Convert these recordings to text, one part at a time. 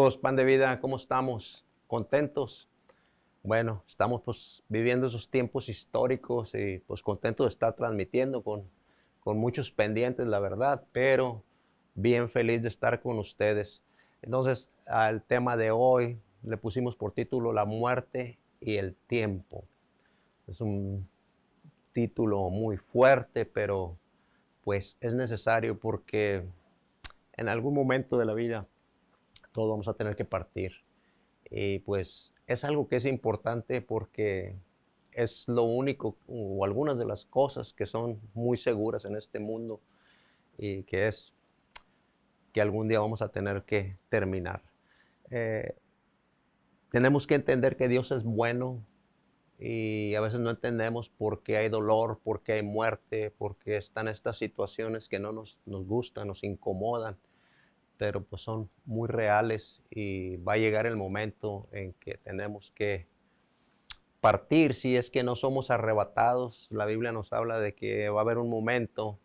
Amigos, Pan de Vida, ¿cómo estamos? ¿Contentos? Bueno, estamos pues viviendo esos tiempos históricos y pues contentos de estar transmitiendo con muchos pendientes, la verdad, pero bien feliz de estar con ustedes. Entonces, al tema de hoy le pusimos por título La muerte y el tiempo. Es un título muy fuerte, pero pues es necesario porque en algún momento de la vida todos vamos a tener que partir. Y pues es algo que es importante porque es lo único o algunas de las cosas que son muy seguras en este mundo y que es que algún día vamos a tener que terminar. Eh, Tenemos que entender que Dios es bueno y a veces no entendemos por qué hay dolor, por qué hay muerte, por qué están estas situaciones que no nos gustan, nos incomodan, pero pues son muy reales y va a llegar el momento en que tenemos que partir si es que no somos arrebatados. La Biblia nos habla de que va a haber un momento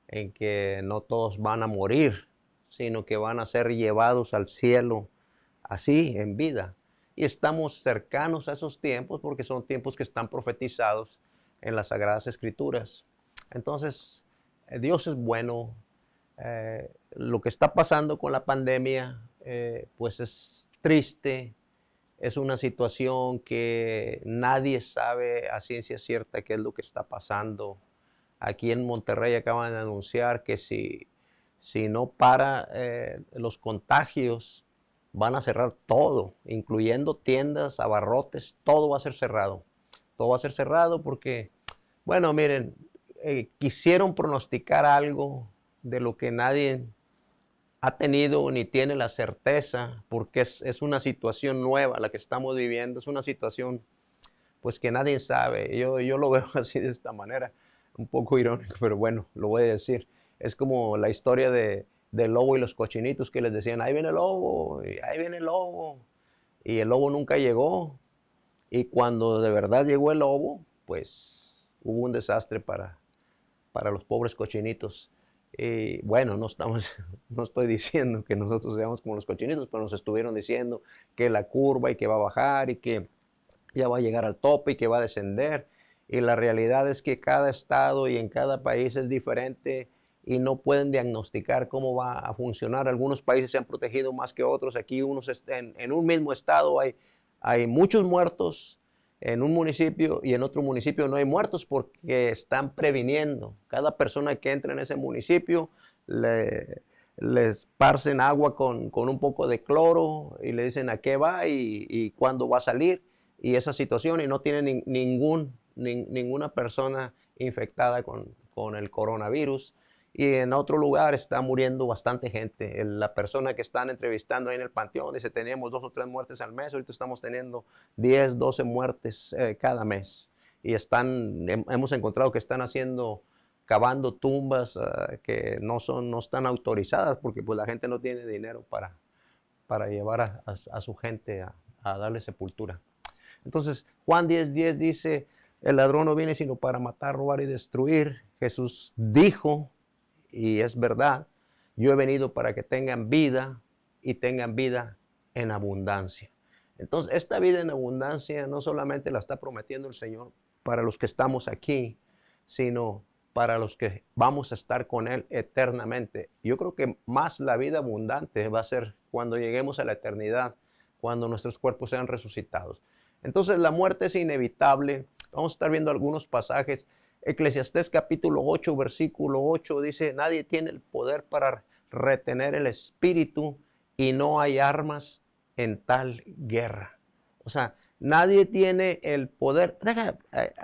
en que no todos van a morir, sino que van a ser llevados al cielo así en vida. Y estamos cercanos a esos tiempos porque son tiempos que están profetizados en las Sagradas Escrituras. Entonces, Dios es bueno. Lo que está pasando con la pandemia, pues es triste, es una situación que nadie sabe a ciencia cierta qué es lo que está pasando. Aquí en Monterrey acaban de anunciar que si no para los contagios, van a cerrar todo, incluyendo tiendas, abarrotes, todo va a ser cerrado. Todo va a ser cerrado porque, bueno, miren, quisieron pronosticar algo de lo que nadie ha tenido ni tiene la certeza, porque es una situación nueva la que estamos viviendo, es una situación pues que nadie sabe. Yo lo veo así de esta manera, un poco irónico, pero bueno, lo voy a decir. Es como la historia del lobo y los cochinitos que les decían, ahí viene el lobo, y ahí viene el lobo, y el lobo nunca llegó, y cuando de verdad llegó el lobo, pues hubo un desastre para los pobres cochinitos. Y bueno, no estoy diciendo que nosotros seamos como los cochinitos, pero nos estuvieron diciendo que la curva y que va a bajar y que ya va a llegar al tope y que va a descender. Y la realidad es que cada estado y en cada país es diferente y no pueden diagnosticar cómo va a funcionar. Algunos países se han protegido más que otros. Aquí en un mismo estado hay muchos muertos en un municipio y en otro municipio no hay muertos porque están previniendo. Cada persona que entra en ese municipio les esparcen agua con un poco de cloro y le dicen a qué va y cuándo va a salir y esa situación y no tiene ninguna persona infectada con el coronavirus. Y en otro lugar está muriendo bastante gente. La persona que están entrevistando ahí en el panteón dice, teníamos 2 o 3 muertes al mes, ahorita estamos teniendo 10, 12 muertes cada mes. Y hemos encontrado que están cavando tumbas que no están autorizadas porque pues la gente no tiene dinero para llevar a su gente a darle sepultura. Entonces, Juan 10:10 dice, el ladrón no viene sino para matar, robar y destruir. Jesús dijo, y es verdad, yo he venido para que tengan vida y tengan vida en abundancia. Entonces, esta vida en abundancia no solamente la está prometiendo el Señor para los que estamos aquí, sino para los que vamos a estar con Él eternamente. Yo creo que más la vida abundante va a ser cuando lleguemos a la eternidad, cuando nuestros cuerpos sean resucitados. Entonces la muerte es inevitable. Vamos a estar viendo algunos pasajes. Eclesiastés capítulo 8, versículo 8 dice, nadie tiene el poder para retener el espíritu y no hay armas en tal guerra. O sea, nadie tiene el poder. Deja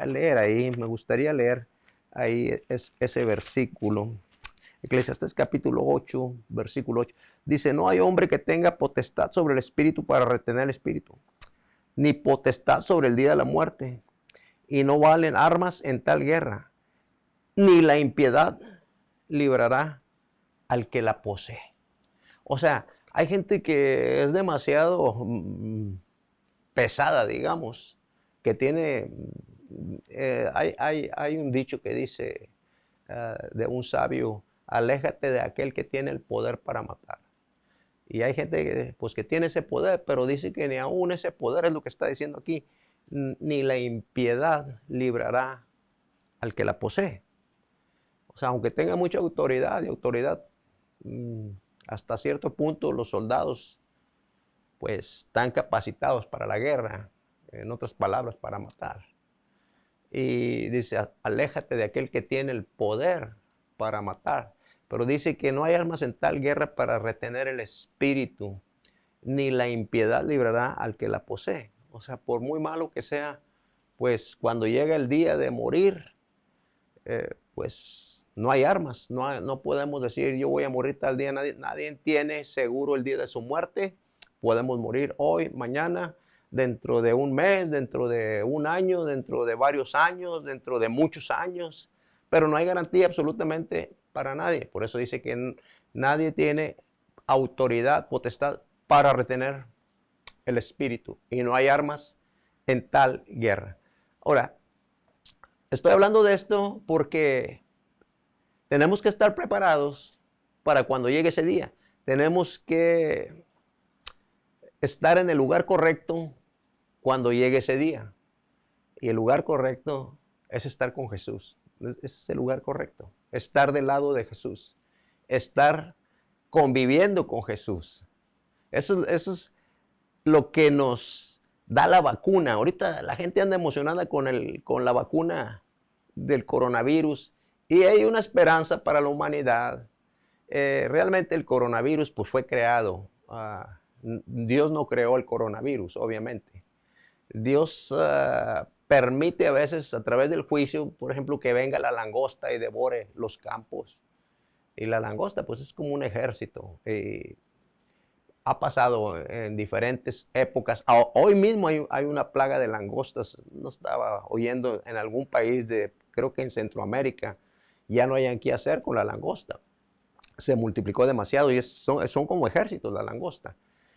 leer ahí, me gustaría leer ahí ese versículo. Eclesiastés capítulo 8, versículo 8. Dice, no hay hombre que tenga potestad sobre el espíritu para retener el espíritu, ni potestad sobre el día de la muerte, y no valen armas en tal guerra, ni la impiedad librará al que la posee. O sea, hay gente que es demasiado pesada, digamos, que tiene, hay un dicho que dice de un sabio, aléjate de aquel que tiene el poder para matar. Y hay gente pues, que tiene ese poder, pero dice que ni aún ese poder es lo que está diciendo aquí. Ni la impiedad librará al que la posee. O sea, aunque tenga mucha autoridad y autoridad, mm, hasta cierto punto los soldados pues están capacitados para la guerra, en otras palabras, para matar. Y dice, aléjate de aquel que tiene el poder para matar. Pero dice que no hay armas en tal guerra para retener el espíritu, ni la impiedad librará al que la posee. O sea, por muy malo que sea, pues cuando llega el día de morir, pues no hay armas, no podemos decir yo voy a morir tal día, nadie tiene seguro el día de su muerte. Podemos morir hoy, mañana, dentro de un mes, dentro de un año, dentro de varios años, dentro de muchos años, pero no hay garantía absolutamente para nadie. Por eso dice que nadie tiene autoridad, potestad para retener el espíritu, y no hay armas en tal guerra. Ahora, estoy hablando de esto porque tenemos que estar preparados para cuando llegue ese día. Tenemos que estar en el lugar correcto cuando llegue ese día. Y el lugar correcto es estar con Jesús. Ese es el lugar correcto. Estar del lado de Jesús. Estar conviviendo con Jesús. Eso es lo que nos da la vacuna. Ahorita la gente anda emocionada con la vacuna del coronavirus y hay una esperanza para la humanidad. Realmente el coronavirus pues, fue creado. Dios no creó el coronavirus, obviamente. Dios permite a veces a través del juicio, por ejemplo, que venga la langosta y devore los campos. Y la langosta pues es como un ejército. Ha pasado en diferentes épocas. Hoy mismo hay una plaga de langostas. No estaba oyendo en algún país creo que en Centroamérica, ya no hayan qué hacer con la langosta. Se multiplicó demasiado y son como ejércitos la langosta.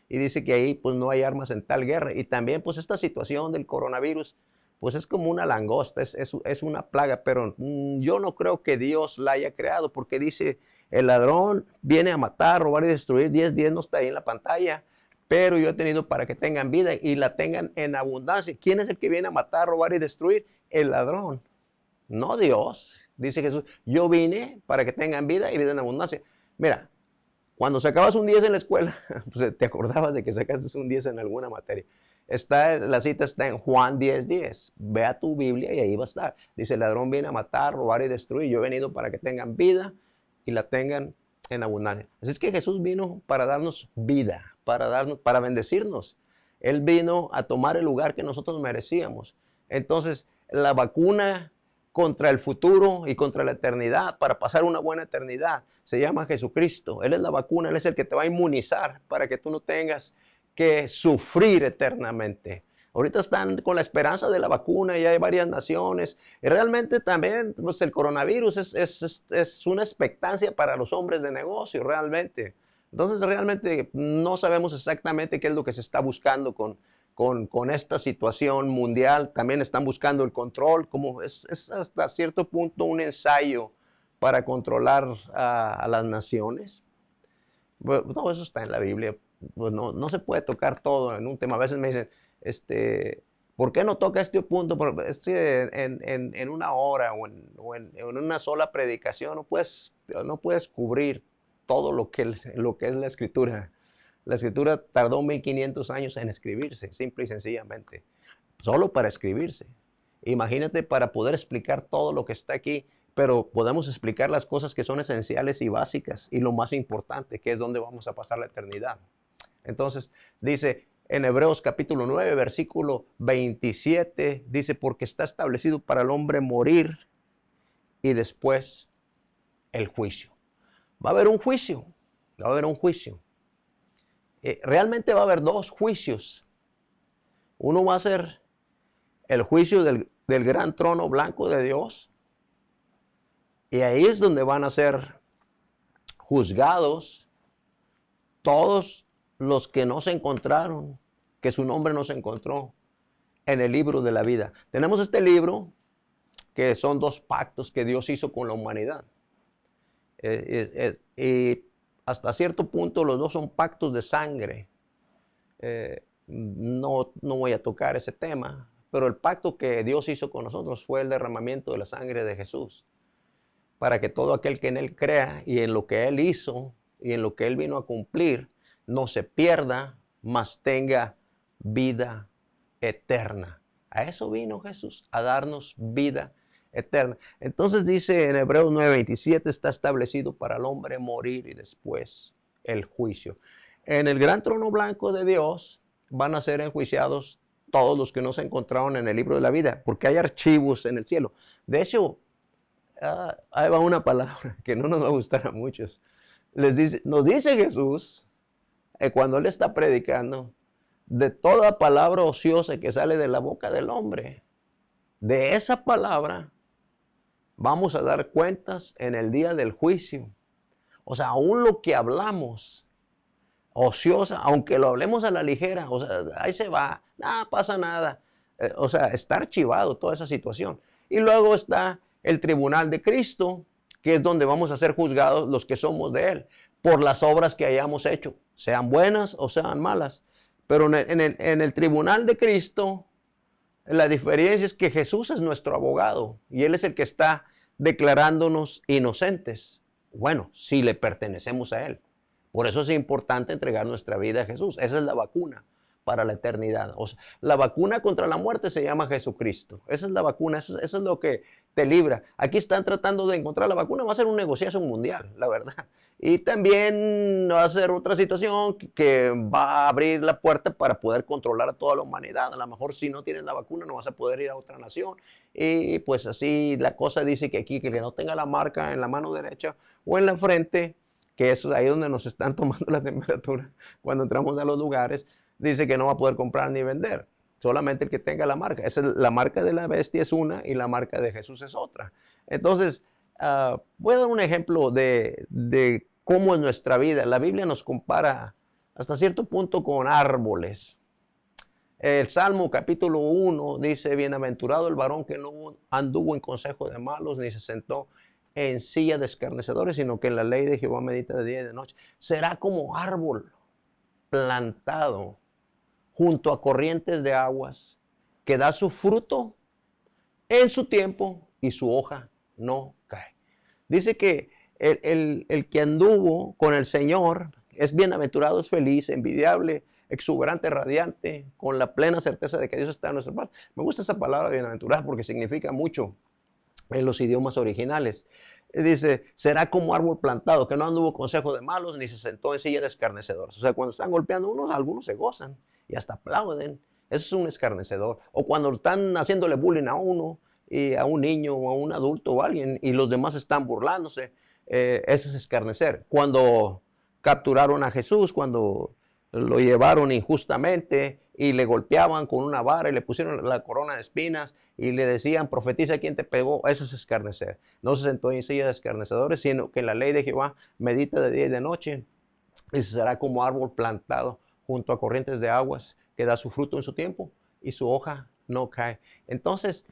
Y dice que ahí pues no hay armas en tal guerra. Y también pues esta situación del coronavirus pues es como una langosta, es una plaga, pero yo no creo que Dios la haya creado, porque dice, el ladrón viene a matar, robar y destruir. 10 no está ahí en la pantalla, pero yo he tenido para que tengan vida y la tengan en abundancia. ¿Quién es el que viene a matar, robar y destruir? El ladrón, no Dios. Dice Jesús, yo vine para que tengan vida y vida en abundancia. Mira, cuando sacabas un 10 en la escuela, pues te acordabas de que sacaste un 10 en alguna materia. La cita está en Juan 10:10. Ve a tu Biblia y ahí va a estar. Dice, el ladrón viene a matar, robar y destruir. Yo he venido para que tengan vida y la tengan en abundancia. Así es que Jesús vino para darnos vida, para bendecirnos. Él vino a tomar el lugar que nosotros merecíamos. Entonces, la vacuna contra el futuro y contra la eternidad, para pasar una buena eternidad, se llama Jesucristo. Él es la vacuna, Él es el que te va a inmunizar para que tú no tengas que sufrir eternamente. Ahorita están con la esperanza de la vacuna y hay varias naciones. Y realmente también pues, el coronavirus es una expectancia para los hombres de negocio, realmente. Entonces realmente no sabemos exactamente qué es lo que se está buscando con esta situación mundial. También están buscando el control, como es hasta cierto punto un ensayo para controlar a las naciones. Bueno, todo eso está en la Biblia. Pues no se puede tocar todo en un tema. A veces me dicen, ¿por qué no toca este punto? Porque en una hora o en una sola predicación no puedes cubrir todo lo que es la Escritura. La Escritura tardó 1500 años en escribirse, simple y sencillamente. Solo para escribirse. Imagínate para poder explicar todo lo que está aquí, pero podemos explicar las cosas que son esenciales y básicas y lo más importante, que es donde vamos a pasar la eternidad. Entonces, dice en Hebreos capítulo 9, versículo 27, dice, porque está establecido para el hombre morir y después el juicio. Va a haber un juicio, va a haber un juicio. Realmente va a haber dos juicios. Uno va a ser el juicio del gran trono blanco de Dios. Y ahí es donde van a ser juzgados todos los que no se encontraron, que su nombre no se encontró en el libro de la vida. Tenemos este libro que son dos pactos que Dios hizo con la humanidad. Y hasta cierto punto los dos son pactos de sangre. No voy a tocar ese tema, pero el pacto que Dios hizo con nosotros fue el derramamiento de la sangre de Jesús, para que todo aquel que en Él crea y en lo que Él hizo y en lo que Él vino a cumplir, no se pierda, mas tenga vida eterna. A eso vino Jesús, a darnos vida eterna. Entonces dice en Hebreos 9:27, está establecido para el hombre morir y después el juicio. En el gran trono blanco de Dios van a ser enjuiciados todos los que no se encontraron en el libro de la vida, porque hay archivos en el cielo. De hecho, ahí va una palabra que no nos va a gustar a muchos. Nos dice Jesús, cuando Él está predicando, de toda palabra ociosa que sale de la boca del hombre, de esa palabra vamos a dar cuentas en el día del juicio. O sea, aún lo que hablamos ociosa, aunque lo hablemos a la ligera, o sea, ahí se va, nada, pasa nada. O sea, está archivado toda esa situación. Y luego está el tribunal de Cristo, que es donde vamos a ser juzgados los que somos de Él, por las obras que hayamos hecho, sean buenas o sean malas. Pero en el tribunal de Cristo, la diferencia es que Jesús es nuestro abogado y Él es el que está declarándonos inocentes. Bueno, si le pertenecemos a Él. Por eso es importante entregar nuestra vida a Jesús. Esa es la vacuna para la eternidad. O sea, la vacuna contra la muerte se llama Jesucristo. Esa es la vacuna, eso es lo que te libra. Aquí están tratando de encontrar la vacuna, va a ser una negociación mundial, la verdad. Y también va a ser otra situación que va a abrir la puerta para poder controlar a toda la humanidad. A lo mejor si no tienes la vacuna no vas a poder ir a otra nación. Y pues así la cosa dice que aquí, que no tenga la marca en la mano derecha o en la frente, que es ahí donde nos están tomando la temperatura cuando entramos a los lugares, dice que no va a poder comprar ni vender. Solamente el que tenga la marca. Esa es la marca de la bestia es una y la marca de Jesús es otra. Entonces, voy a dar un ejemplo de cómo es nuestra vida. La Biblia nos compara hasta cierto punto con árboles. El Salmo capítulo 1 dice, bienaventurado el varón que no anduvo en consejo de malos, ni se sentó en silla de escarnecedores, sino que en la ley de Jehová medita de día y de noche. Será como árbol plantado junto a corrientes de aguas, que da su fruto en su tiempo y su hoja no cae. Dice que el que anduvo con el Señor es bienaventurado, es feliz, envidiable, exuberante, radiante, con la plena certeza de que Dios está a nuestra parte. Me gusta esa palabra bienaventurado porque significa mucho en los idiomas originales. Dice, será como árbol plantado, que no anduvo consejo de malos, ni se sentó en silla de escarnecedores. O sea, cuando están golpeando unos, algunos se gozan y hasta aplauden. Eso es un escarnecedor. O cuando están haciéndole bullying a uno, y a un niño o a un adulto o a alguien, y los demás están burlándose, ese es escarnecer. Cuando capturaron a Jesús, cuando lo llevaron injustamente y le golpeaban con una vara y le pusieron la corona de espinas y le decían, profetiza quién te pegó, eso es escarnecer. No se sentó en silla de escarnecedores, sino que en la ley de Jehová medita de día y de noche, y será como árbol plantado junto a corrientes de aguas, que da su fruto en su tiempo y su hoja no cae. Entonces,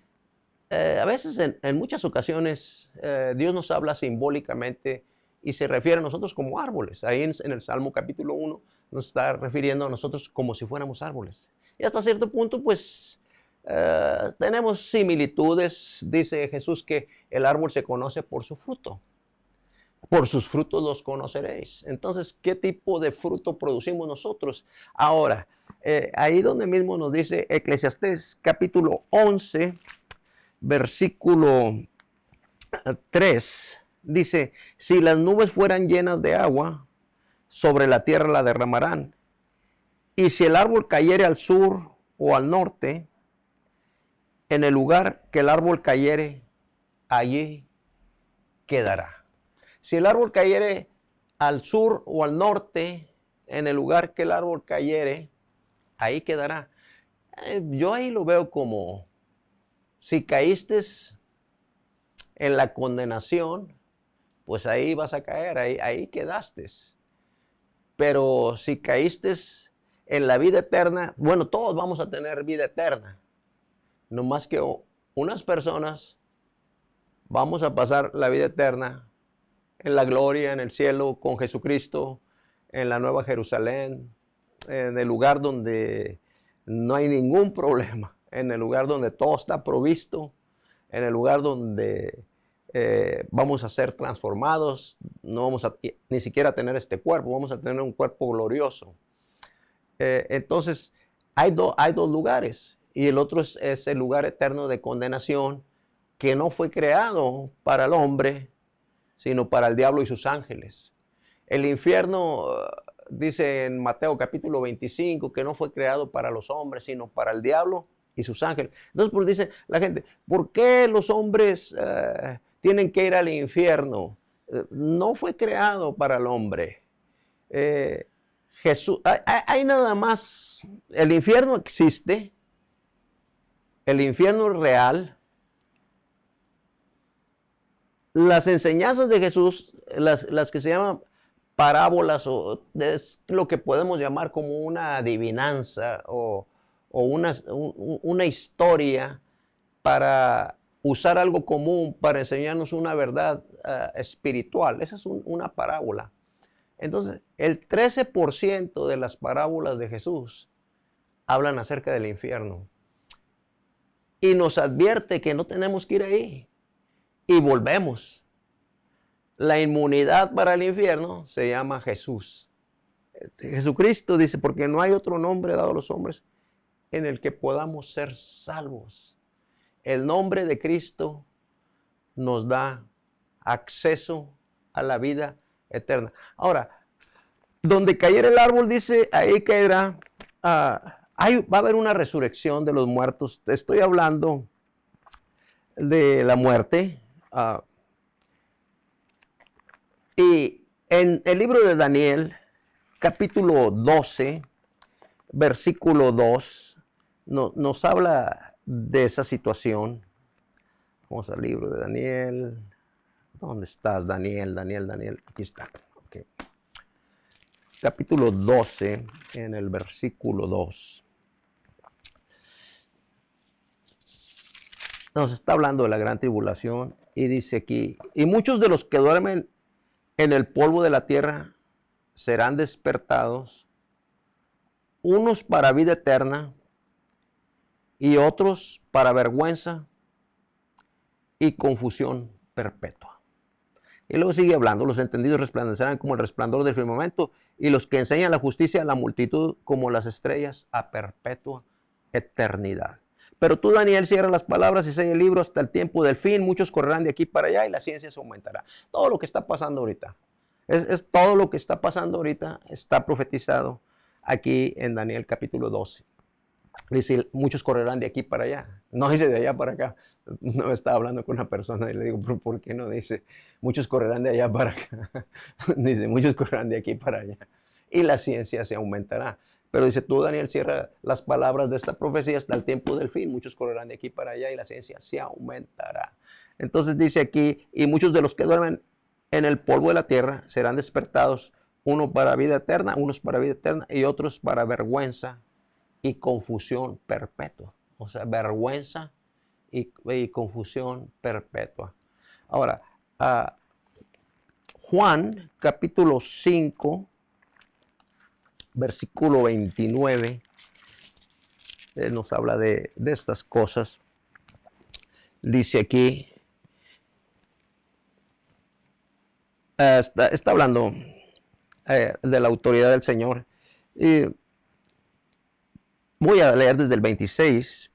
a veces en muchas ocasiones Dios nos habla simbólicamente y se refiere a nosotros como árboles. Ahí en el Salmo capítulo 1 nos está refiriendo a nosotros como si fuéramos árboles. Y hasta cierto punto, pues, tenemos similitudes. Dice Jesús que el árbol se conoce por su fruto. Por sus frutos los conoceréis. Entonces, ¿qué tipo de fruto producimos nosotros? Ahora, ahí donde mismo nos dice Eclesiastés capítulo 11, versículo 3. Dice, si las nubes fueran llenas de agua, sobre la tierra la derramarán. Y si el árbol cayere al sur o al norte, en el lugar que el árbol cayere, allí quedará. Si el árbol cayere al sur o al norte, en el lugar que el árbol cayere, ahí quedará. Yo ahí lo veo como, si caíste en la condenación, pues ahí vas a caer, ahí quedaste. Pero si caíste en la vida eterna, bueno, todos vamos a tener vida eterna. No más que unas personas vamos a pasar la vida eterna en la gloria, en el cielo, con Jesucristo, en la Nueva Jerusalén, en el lugar donde no hay ningún problema, en el lugar donde todo está provisto, en el lugar donde vamos a ser transformados, no vamos a ni siquiera tener este cuerpo, vamos a tener un cuerpo glorioso. Entonces, hay dos lugares, y el otro es el lugar eterno de condenación, que no fue creado para el hombre, sino para el diablo y sus ángeles. El infierno, dice en Mateo capítulo 25, que no fue creado para los hombres, sino para el diablo y sus ángeles. Entonces, pues dice la gente, ¿por qué los hombres tienen que ir al infierno? No fue creado para el hombre. Jesús, hay nada más, el infierno existe, el infierno es real. Las enseñanzas de Jesús, las que se llaman parábolas, o es lo que podemos llamar como una adivinanza o una historia para usar algo común, para enseñarnos una verdad espiritual. Esa es una parábola. Entonces, el 13% de las parábolas de Jesús hablan acerca del infierno. Y nos advierte que no tenemos que ir ahí. Y volvemos. La inmunidad para el infierno se llama Jesús. Jesucristo dice, porque no hay otro nombre dado a los hombres en el que podamos ser salvos. El nombre de Cristo nos da acceso a la vida eterna. Ahora, donde cayera el árbol, dice, ahí caerá. Va a haber una resurrección de los muertos. Estoy hablando de la muerte. Y en el libro de Daniel, capítulo 12, versículo 2, nos habla de esa situación. Vamos al libro de Daniel. ¿Dónde estás, Daniel? Daniel. Aquí está. Okay. Capítulo 12, en el versículo 2. Nos está hablando de la gran tribulación y dice aquí, y muchos de los que duermen en el polvo de la tierra serán despertados, unos para vida eterna y otros para vergüenza y confusión perpetua. Y luego sigue hablando, los entendidos resplandecerán como el resplandor del firmamento y los que enseñan la justicia a la multitud como las estrellas a perpetua eternidad. Pero tú, Daniel, cierra las palabras y sella el libro hasta el tiempo del fin. Muchos correrán de aquí para allá y la ciencia se aumentará. Todo lo que está pasando ahorita, es todo lo que está pasando ahorita, está profetizado aquí en Daniel capítulo 12. Dice, muchos correrán de aquí para allá. No dice de allá para acá. No estaba hablando con una persona y le digo, ¿por qué no dice muchos correrán de allá para acá? Dice, muchos correrán de aquí para allá. Y la ciencia se aumentará. Pero dice, tú, Daniel, cierra las palabras de esta profecía hasta el tiempo del fin. Muchos correrán de aquí para allá y la ciencia se aumentará. Entonces dice aquí, y muchos de los que duermen en el polvo de la tierra serán despertados, uno para vida eterna, unos para vida eterna y otros para vergüenza y confusión perpetua. O sea, vergüenza y confusión perpetua. Ahora, Juan capítulo 5, versículo 29, nos habla de estas cosas. Dice aquí, está hablando de la autoridad del Señor. Y voy a leer desde el 26,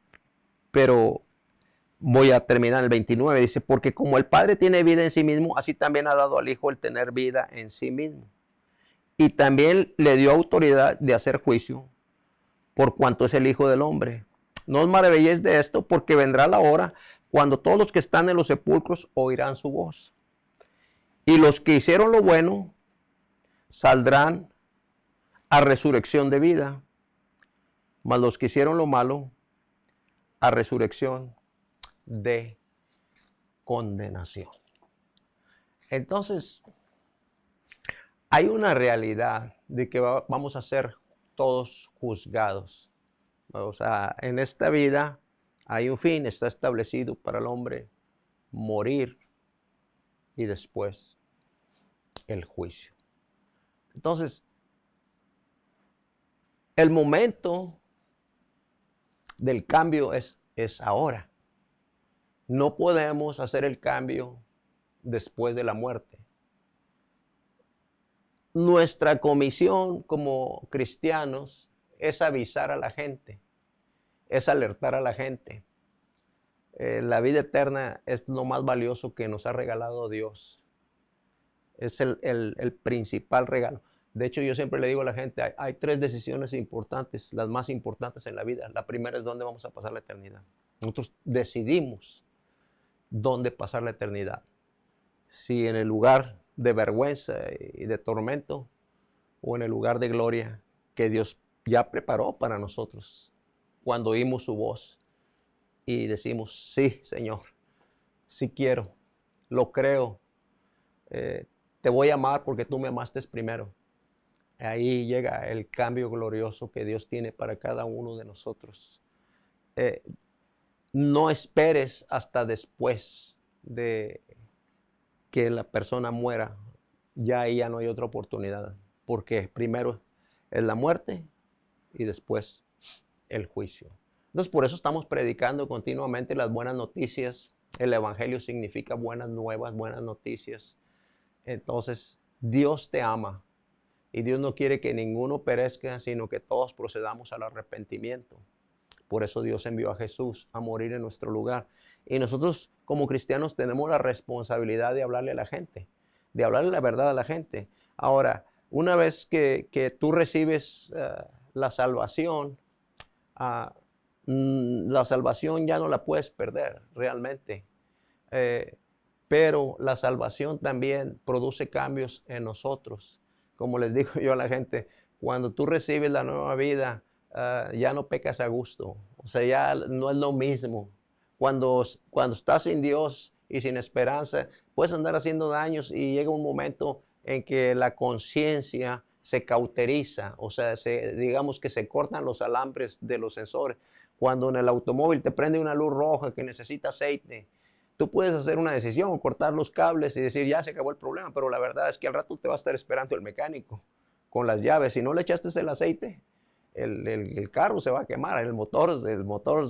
pero voy a terminar el 29. Dice, porque como el Padre tiene vida en sí mismo, así también ha dado al Hijo el tener vida en sí mismo. Y también le dio autoridad de hacer juicio por cuanto es el Hijo del Hombre. No os maravilléis de esto, porque vendrá la hora cuando todos los que están en los sepulcros oirán su voz. Y los que hicieron lo bueno saldrán a resurrección de vida, mas los que hicieron lo malo a resurrección de condenación. Entonces, hay una realidad de que vamos a ser todos juzgados. O sea, en esta vida hay un fin, está establecido para el hombre morir y después el juicio. Entonces, el momento del cambio es ahora. No podemos hacer el cambio después de la muerte. Nuestra comisión como cristianos es avisar a la gente, es alertar a la gente. La vida eterna es lo más valioso que nos ha regalado Dios. Es el principal regalo. De hecho, yo siempre le digo a la gente, hay 3 decisiones importantes, las más importantes en la vida. La primera es dónde vamos a pasar la eternidad. Nosotros decidimos dónde pasar la eternidad. Si en el lugar de vergüenza y de tormento o en el lugar de gloria que Dios ya preparó para nosotros cuando oímos su voz y decimos, sí, Señor, sí quiero, lo creo, te voy a amar porque tú me amaste primero. Ahí llega el cambio glorioso que Dios tiene para cada uno de nosotros. No esperes hasta después de que la persona muera. Ya ahí ya no hay otra oportunidad. Porque primero es la muerte y después el juicio. Entonces por eso estamos predicando continuamente las buenas noticias. El evangelio significa buenas nuevas, buenas noticias. Entonces Dios te ama. Y Dios no quiere que ninguno perezca, sino que todos procedamos al arrepentimiento. Por eso Dios envió a Jesús a morir en nuestro lugar. Y nosotros como cristianos tenemos la responsabilidad de hablarle a la gente, de hablarle la verdad a la gente. Ahora, una vez que tú recibes la salvación ya no la puedes perder realmente. Pero la salvación también produce cambios en nosotros. Como les digo yo a la gente, cuando tú recibes la nueva vida, ya no pecas a gusto. O sea, ya no es lo mismo. Cuando estás sin Dios y sin esperanza, puedes andar haciendo daños y llega un momento en que la conciencia se cauteriza. O sea, digamos que se cortan los alambres de los sensores. Cuando en el automóvil te prende una luz roja que necesita aceite, tú puedes hacer una decisión, cortar los cables y decir, ya se acabó el problema, pero la verdad es que al rato te va a estar esperando el mecánico con las llaves. Si no le echaste el aceite, el carro se va a quemar, el motor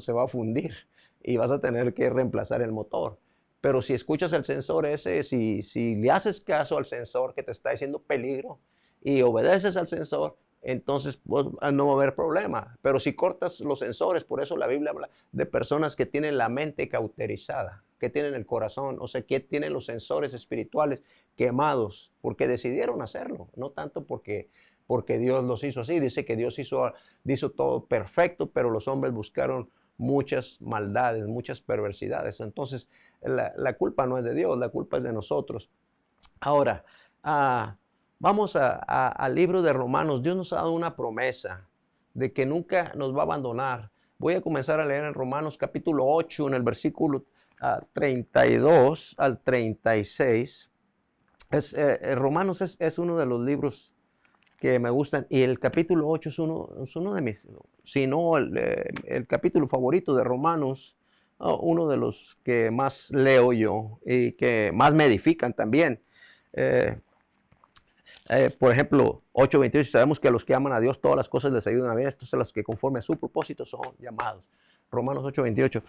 se va a fundir y vas a tener que reemplazar el motor. Pero si escuchas el sensor ese, si le haces caso al sensor que te está diciendo peligro y obedeces al sensor, entonces pues, no va a haber problema. Pero si cortas los sensores, por eso la Biblia habla de personas que tienen la mente cauterizada, que tienen el corazón, o sea, que tienen los sensores espirituales quemados, porque decidieron hacerlo, no tanto porque Dios los hizo así. Dice que Dios hizo todo perfecto, pero los hombres buscaron muchas maldades, muchas perversidades. Entonces, la culpa no es de Dios, la culpa es de nosotros. Ahora, vamos al libro de Romanos. Dios nos ha dado una promesa de que nunca nos va a abandonar. Voy a comenzar a leer en Romanos capítulo 8, en el versículo 32 al 36. Romanos es uno de los libros que me gustan, y el capítulo 8 es uno de mis, si no el capítulo favorito de Romanos, uno de los que más leo yo y que más me edifican también. Por ejemplo, 8:28, sabemos que a los que aman a Dios todas las cosas les ayudan a bien, estos son los que conforme a su propósito son llamados. Romanos 8:28.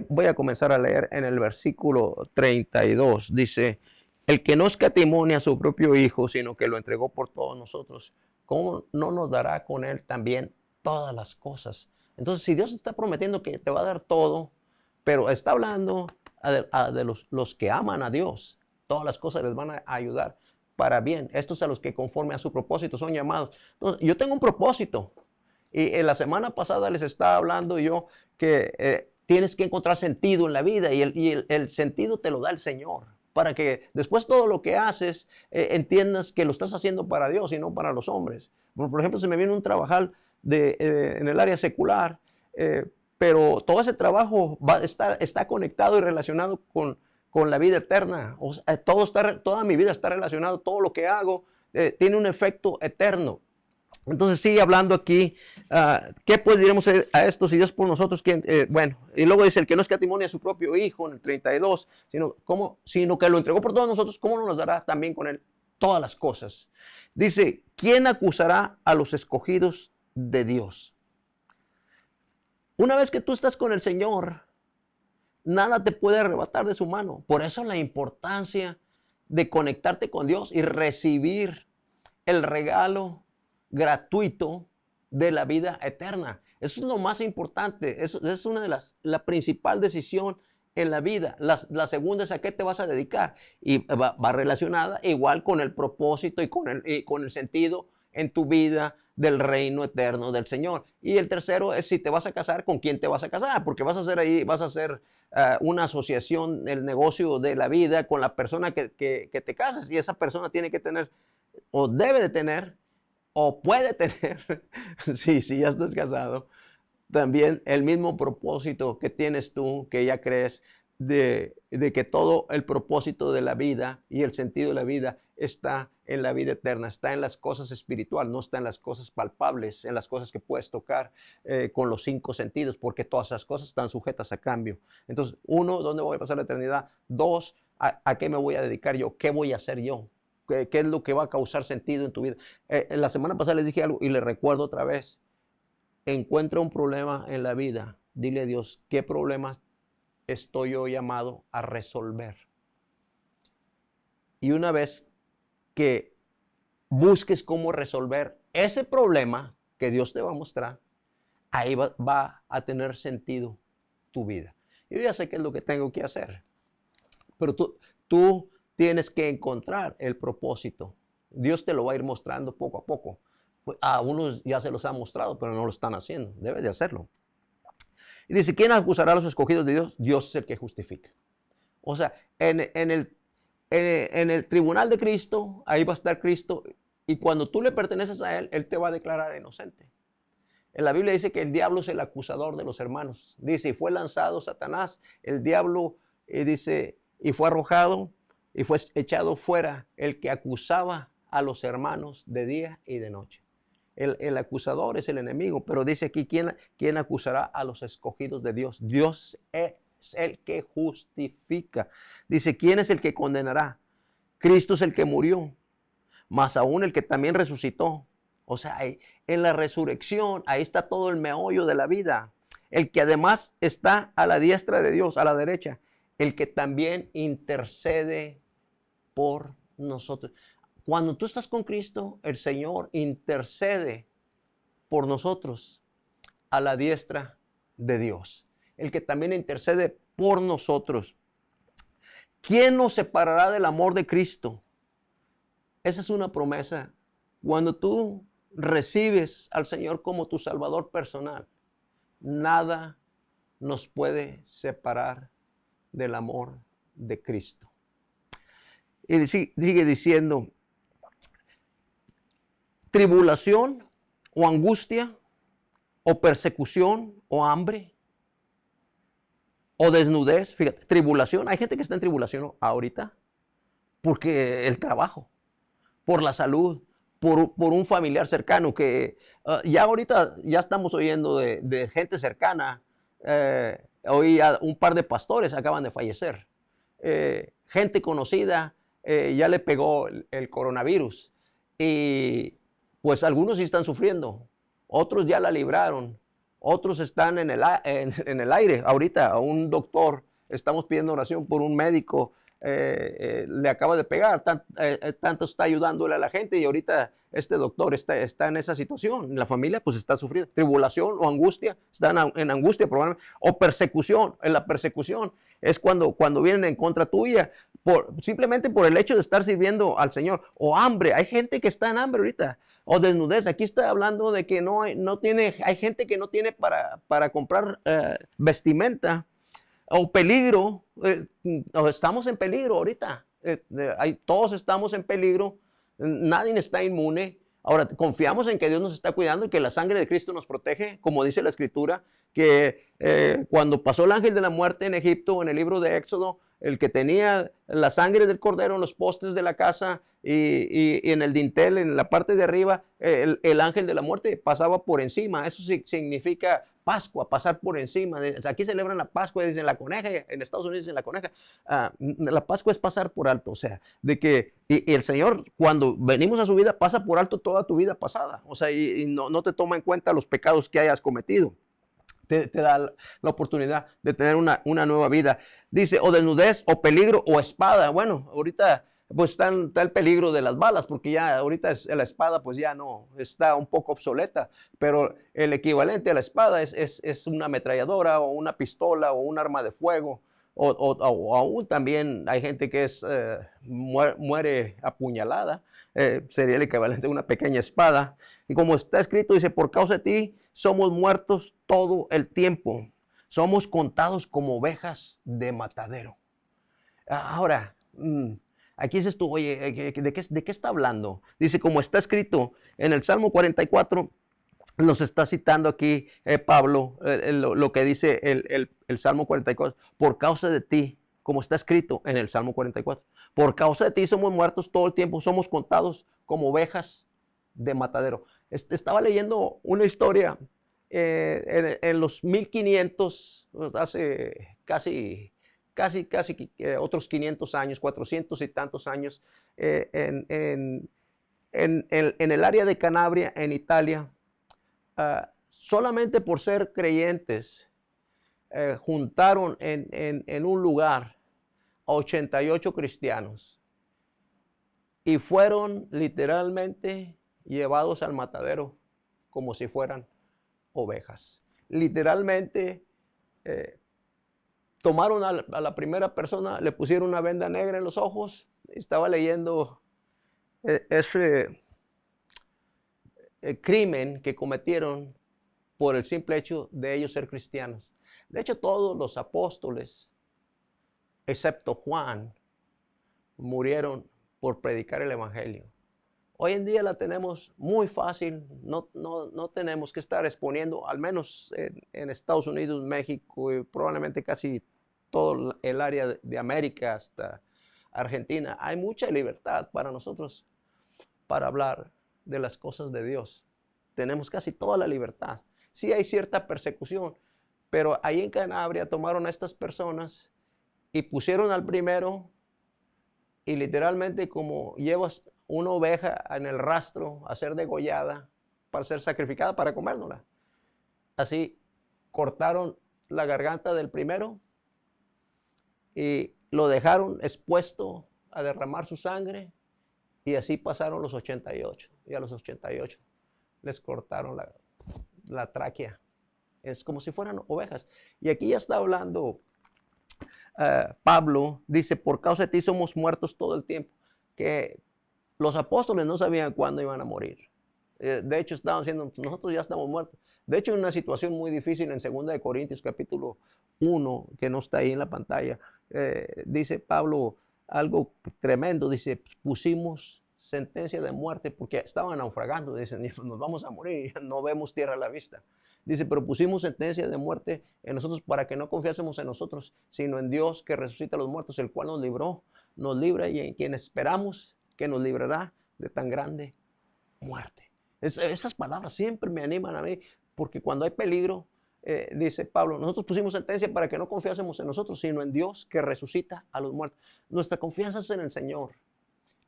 Voy a comenzar a leer en el versículo 32. Dice, el que no escatimó a su propio Hijo, sino que lo entregó por todos nosotros, ¿cómo no nos dará con él también todas las cosas? Entonces, si Dios está prometiendo que te va a dar todo, pero está hablando de los que aman a Dios, todas las cosas les van a ayudar para bien. Estos a los que conforme a su propósito son llamados. Entonces, yo tengo un propósito. Y en la semana pasada les estaba hablando yo que tienes que encontrar sentido en la vida y el sentido te lo da el Señor. Para que después todo lo que haces entiendas que lo estás haciendo para Dios y no para los hombres. Por ejemplo, se me viene un trabajar en el área secular, pero todo ese trabajo está conectado y relacionado con la vida eterna. O sea, toda mi vida está relacionado, todo lo que hago tiene un efecto eterno. Entonces sigue hablando aquí, ¿qué pues diremos a esto si Dios por nosotros? Bueno, y luego dice, el que no escatimó a su propio Hijo en el 32, sino que lo entregó por todos nosotros, ¿cómo no nos dará también con él todas las cosas. Dice, ¿quién acusará a los escogidos de Dios? Una vez que tú estás con el Señor, nada te puede arrebatar de su mano. Por eso la importancia de conectarte con Dios y recibir el regalo gratuito de la vida eterna. Eso es lo más importante. Eso es una de la principal decisión en la vida. La segunda es a qué te vas a dedicar. Y va relacionada igual con el propósito y con el sentido en tu vida del reino eterno del Señor. Y el tercero es si te vas a casar, ¿con quién te vas a casar? Porque vas a hacer una asociación, el negocio de la vida con la persona que te casas. Y esa persona tiene que tener, o debe de tener, o puede tener, si ya estás casado, también el mismo propósito que tienes tú, que ya crees, de que todo el propósito de la vida y el sentido de la vida está en la vida eterna, está en las cosas espirituales, no está en las cosas palpables, en las cosas que puedes tocar con los 5 sentidos, porque todas esas cosas están sujetas a cambio. Entonces, 1, ¿dónde voy a pasar la eternidad? 2, ¿a qué me voy a dedicar yo? ¿Qué voy a hacer yo? ¿Qué es lo que va a causar sentido en tu vida? La semana pasada les dije algo y les recuerdo otra vez. Encuentra un problema en la vida. Dile a Dios, ¿qué problemas estoy yo llamado a resolver? Y una vez que busques cómo resolver ese problema que Dios te va a mostrar, ahí va a tener sentido tu vida. Yo ya sé qué es lo que tengo que hacer, pero tú tienes que encontrar el propósito. Dios te lo va a ir mostrando poco a poco. A unos ya se los ha mostrado, pero no lo están haciendo. Debes de hacerlo. Y dice, ¿quién acusará a los escogidos de Dios? Dios es el que justifica. O sea, en el tribunal de Cristo, ahí va a estar Cristo. Y cuando tú le perteneces a Él, Él te va a declarar inocente. En la Biblia dice que el diablo es el acusador de los hermanos. Dice, y fue lanzado Satanás, el diablo, dice, y fue arrojado y fue echado fuera el que acusaba a los hermanos de día y de noche. El acusador es el enemigo, pero dice aquí, ¿quién acusará a los escogidos de Dios? Dios es el que justifica. Dice, ¿quién es el que condenará? Cristo es el que murió, más aún el que también resucitó. O sea, en la resurrección, ahí está todo el meollo de la vida. El que además está a la diestra de Dios, a la derecha. El que también intercede por nosotros. Cuando tú estás con Cristo, el Señor intercede por nosotros a la diestra de Dios. El que también intercede por nosotros. ¿Quién nos separará del amor de Cristo? Esa es una promesa. Cuando tú recibes al Señor como tu Salvador personal, nada nos puede separar del amor de Cristo. Y sigue diciendo, tribulación o angustia o persecución o hambre o desnudez. Fíjate, tribulación. Hay gente que está en tribulación ahorita porque el trabajo, por la salud, por un familiar cercano que ya ahorita ya estamos oyendo de gente cercana. Hoy un par de pastores acaban de fallecer. Gente conocida ya le pegó el coronavirus y pues algunos sí están sufriendo, otros ya la libraron, otros están en el aire. Ahorita a un doctor estamos pidiendo oración por un médico, le acaba de pegar, tanto está ayudándole a la gente y ahorita este doctor está en esa situación. La familia pues está sufriendo tribulación o angustia, están en angustia probablemente, o persecución. En la persecución es cuando vienen en contra tuya, simplemente por el hecho de estar sirviendo al Señor. O hambre, hay gente que está en hambre ahorita. O desnudez, aquí está hablando de que hay gente que no tiene para comprar vestimenta. O peligro, estamos en peligro ahorita, todos estamos en peligro, nadie está inmune. Ahora, confiamos en que Dios nos está cuidando y que la sangre de Cristo nos protege, como dice la Escritura, que cuando pasó el ángel de la muerte en Egipto, en el libro de Éxodo, el que tenía la sangre del cordero en los postes de la casa y en el dintel, en la parte de arriba, el ángel de la muerte pasaba por encima. Eso significa Pascua, pasar por encima. Aquí celebran la Pascua, dicen la coneja, en Estados Unidos dicen la coneja. La Pascua es pasar por alto, o sea, de que y el Señor, cuando venimos a su vida, pasa por alto toda tu vida pasada, o sea, y no te toma en cuenta los pecados que hayas cometido. Te da la oportunidad de tener una nueva vida. Dice, o desnudez, o peligro, o espada. Bueno, ahorita pues está el peligro de las balas, porque ya ahorita la espada pues ya no, está un poco obsoleta, pero el equivalente a la espada es una ametralladora, o una pistola, o un arma de fuego, o aún también hay gente que muere apuñalada, sería el equivalente a una pequeña espada. Y como está escrito, dice, por causa de ti somos muertos todo el tiempo. Somos contados como ovejas de matadero. Ahora, aquí dices tú, oye, ¿de qué está hablando? Dice, como está escrito en el Salmo 44, nos está citando aquí Pablo, lo que dice el Salmo 44, por causa de ti, como está escrito en el Salmo 44, por causa de ti somos muertos todo el tiempo, somos contados como ovejas de matadero. Estaba leyendo una historia en los 1500, hace casi otros 500 años, 400 y tantos años, en el área de Canabria, en Italia. Solamente por ser creyentes, juntaron en un lugar a 88 cristianos y fueron literalmente llevados al matadero como si fueran ovejas. Literalmente tomaron a la primera persona, le pusieron una venda negra en los ojos. Estaba leyendo ese crimen que cometieron por el simple hecho de ellos ser cristianos. De hecho, todos los apóstoles, excepto Juan, murieron por predicar el evangelio. Hoy en día la tenemos muy fácil, no tenemos que estar exponiendo, al menos en Estados Unidos, México y probablemente casi todo el área de América hasta Argentina. Hay mucha libertad para nosotros para hablar de las cosas de Dios. Tenemos casi toda la libertad. Sí hay cierta persecución, pero ahí en Canabria tomaron a estas personas y pusieron al primero y literalmente como llevas una oveja en el rastro a ser degollada para ser sacrificada para comérnosla. Así cortaron la garganta del primero y lo dejaron expuesto a derramar su sangre y así pasaron los 88 y a los 88 les cortaron la tráquea. Es como si fueran ovejas. Y aquí ya está hablando Pablo, dice, por causa de ti somos muertos todo el tiempo. Que los apóstoles no sabían cuándo iban a morir. De hecho, estaban diciendo, nosotros ya estamos muertos. De hecho, en una situación muy difícil en 2 Corintios capítulo 1, que no está ahí en la pantalla, dice Pablo algo tremendo. Dice, pusimos sentencia de muerte porque estaban naufragando. Dicen, nos vamos a morir, no vemos tierra a la vista. Dice, pero pusimos sentencia de muerte en nosotros para que no confiásemos en nosotros, sino en Dios que resucita a los muertos, el cual nos libró, nos libra y en quien esperamos que nos librará de tan grande muerte. Esas palabras siempre me animan a mí, porque cuando hay peligro, dice Pablo, nosotros pusimos sentencia para que no confiásemos en nosotros, sino en Dios que resucita a los muertos. Nuestra confianza es en el Señor.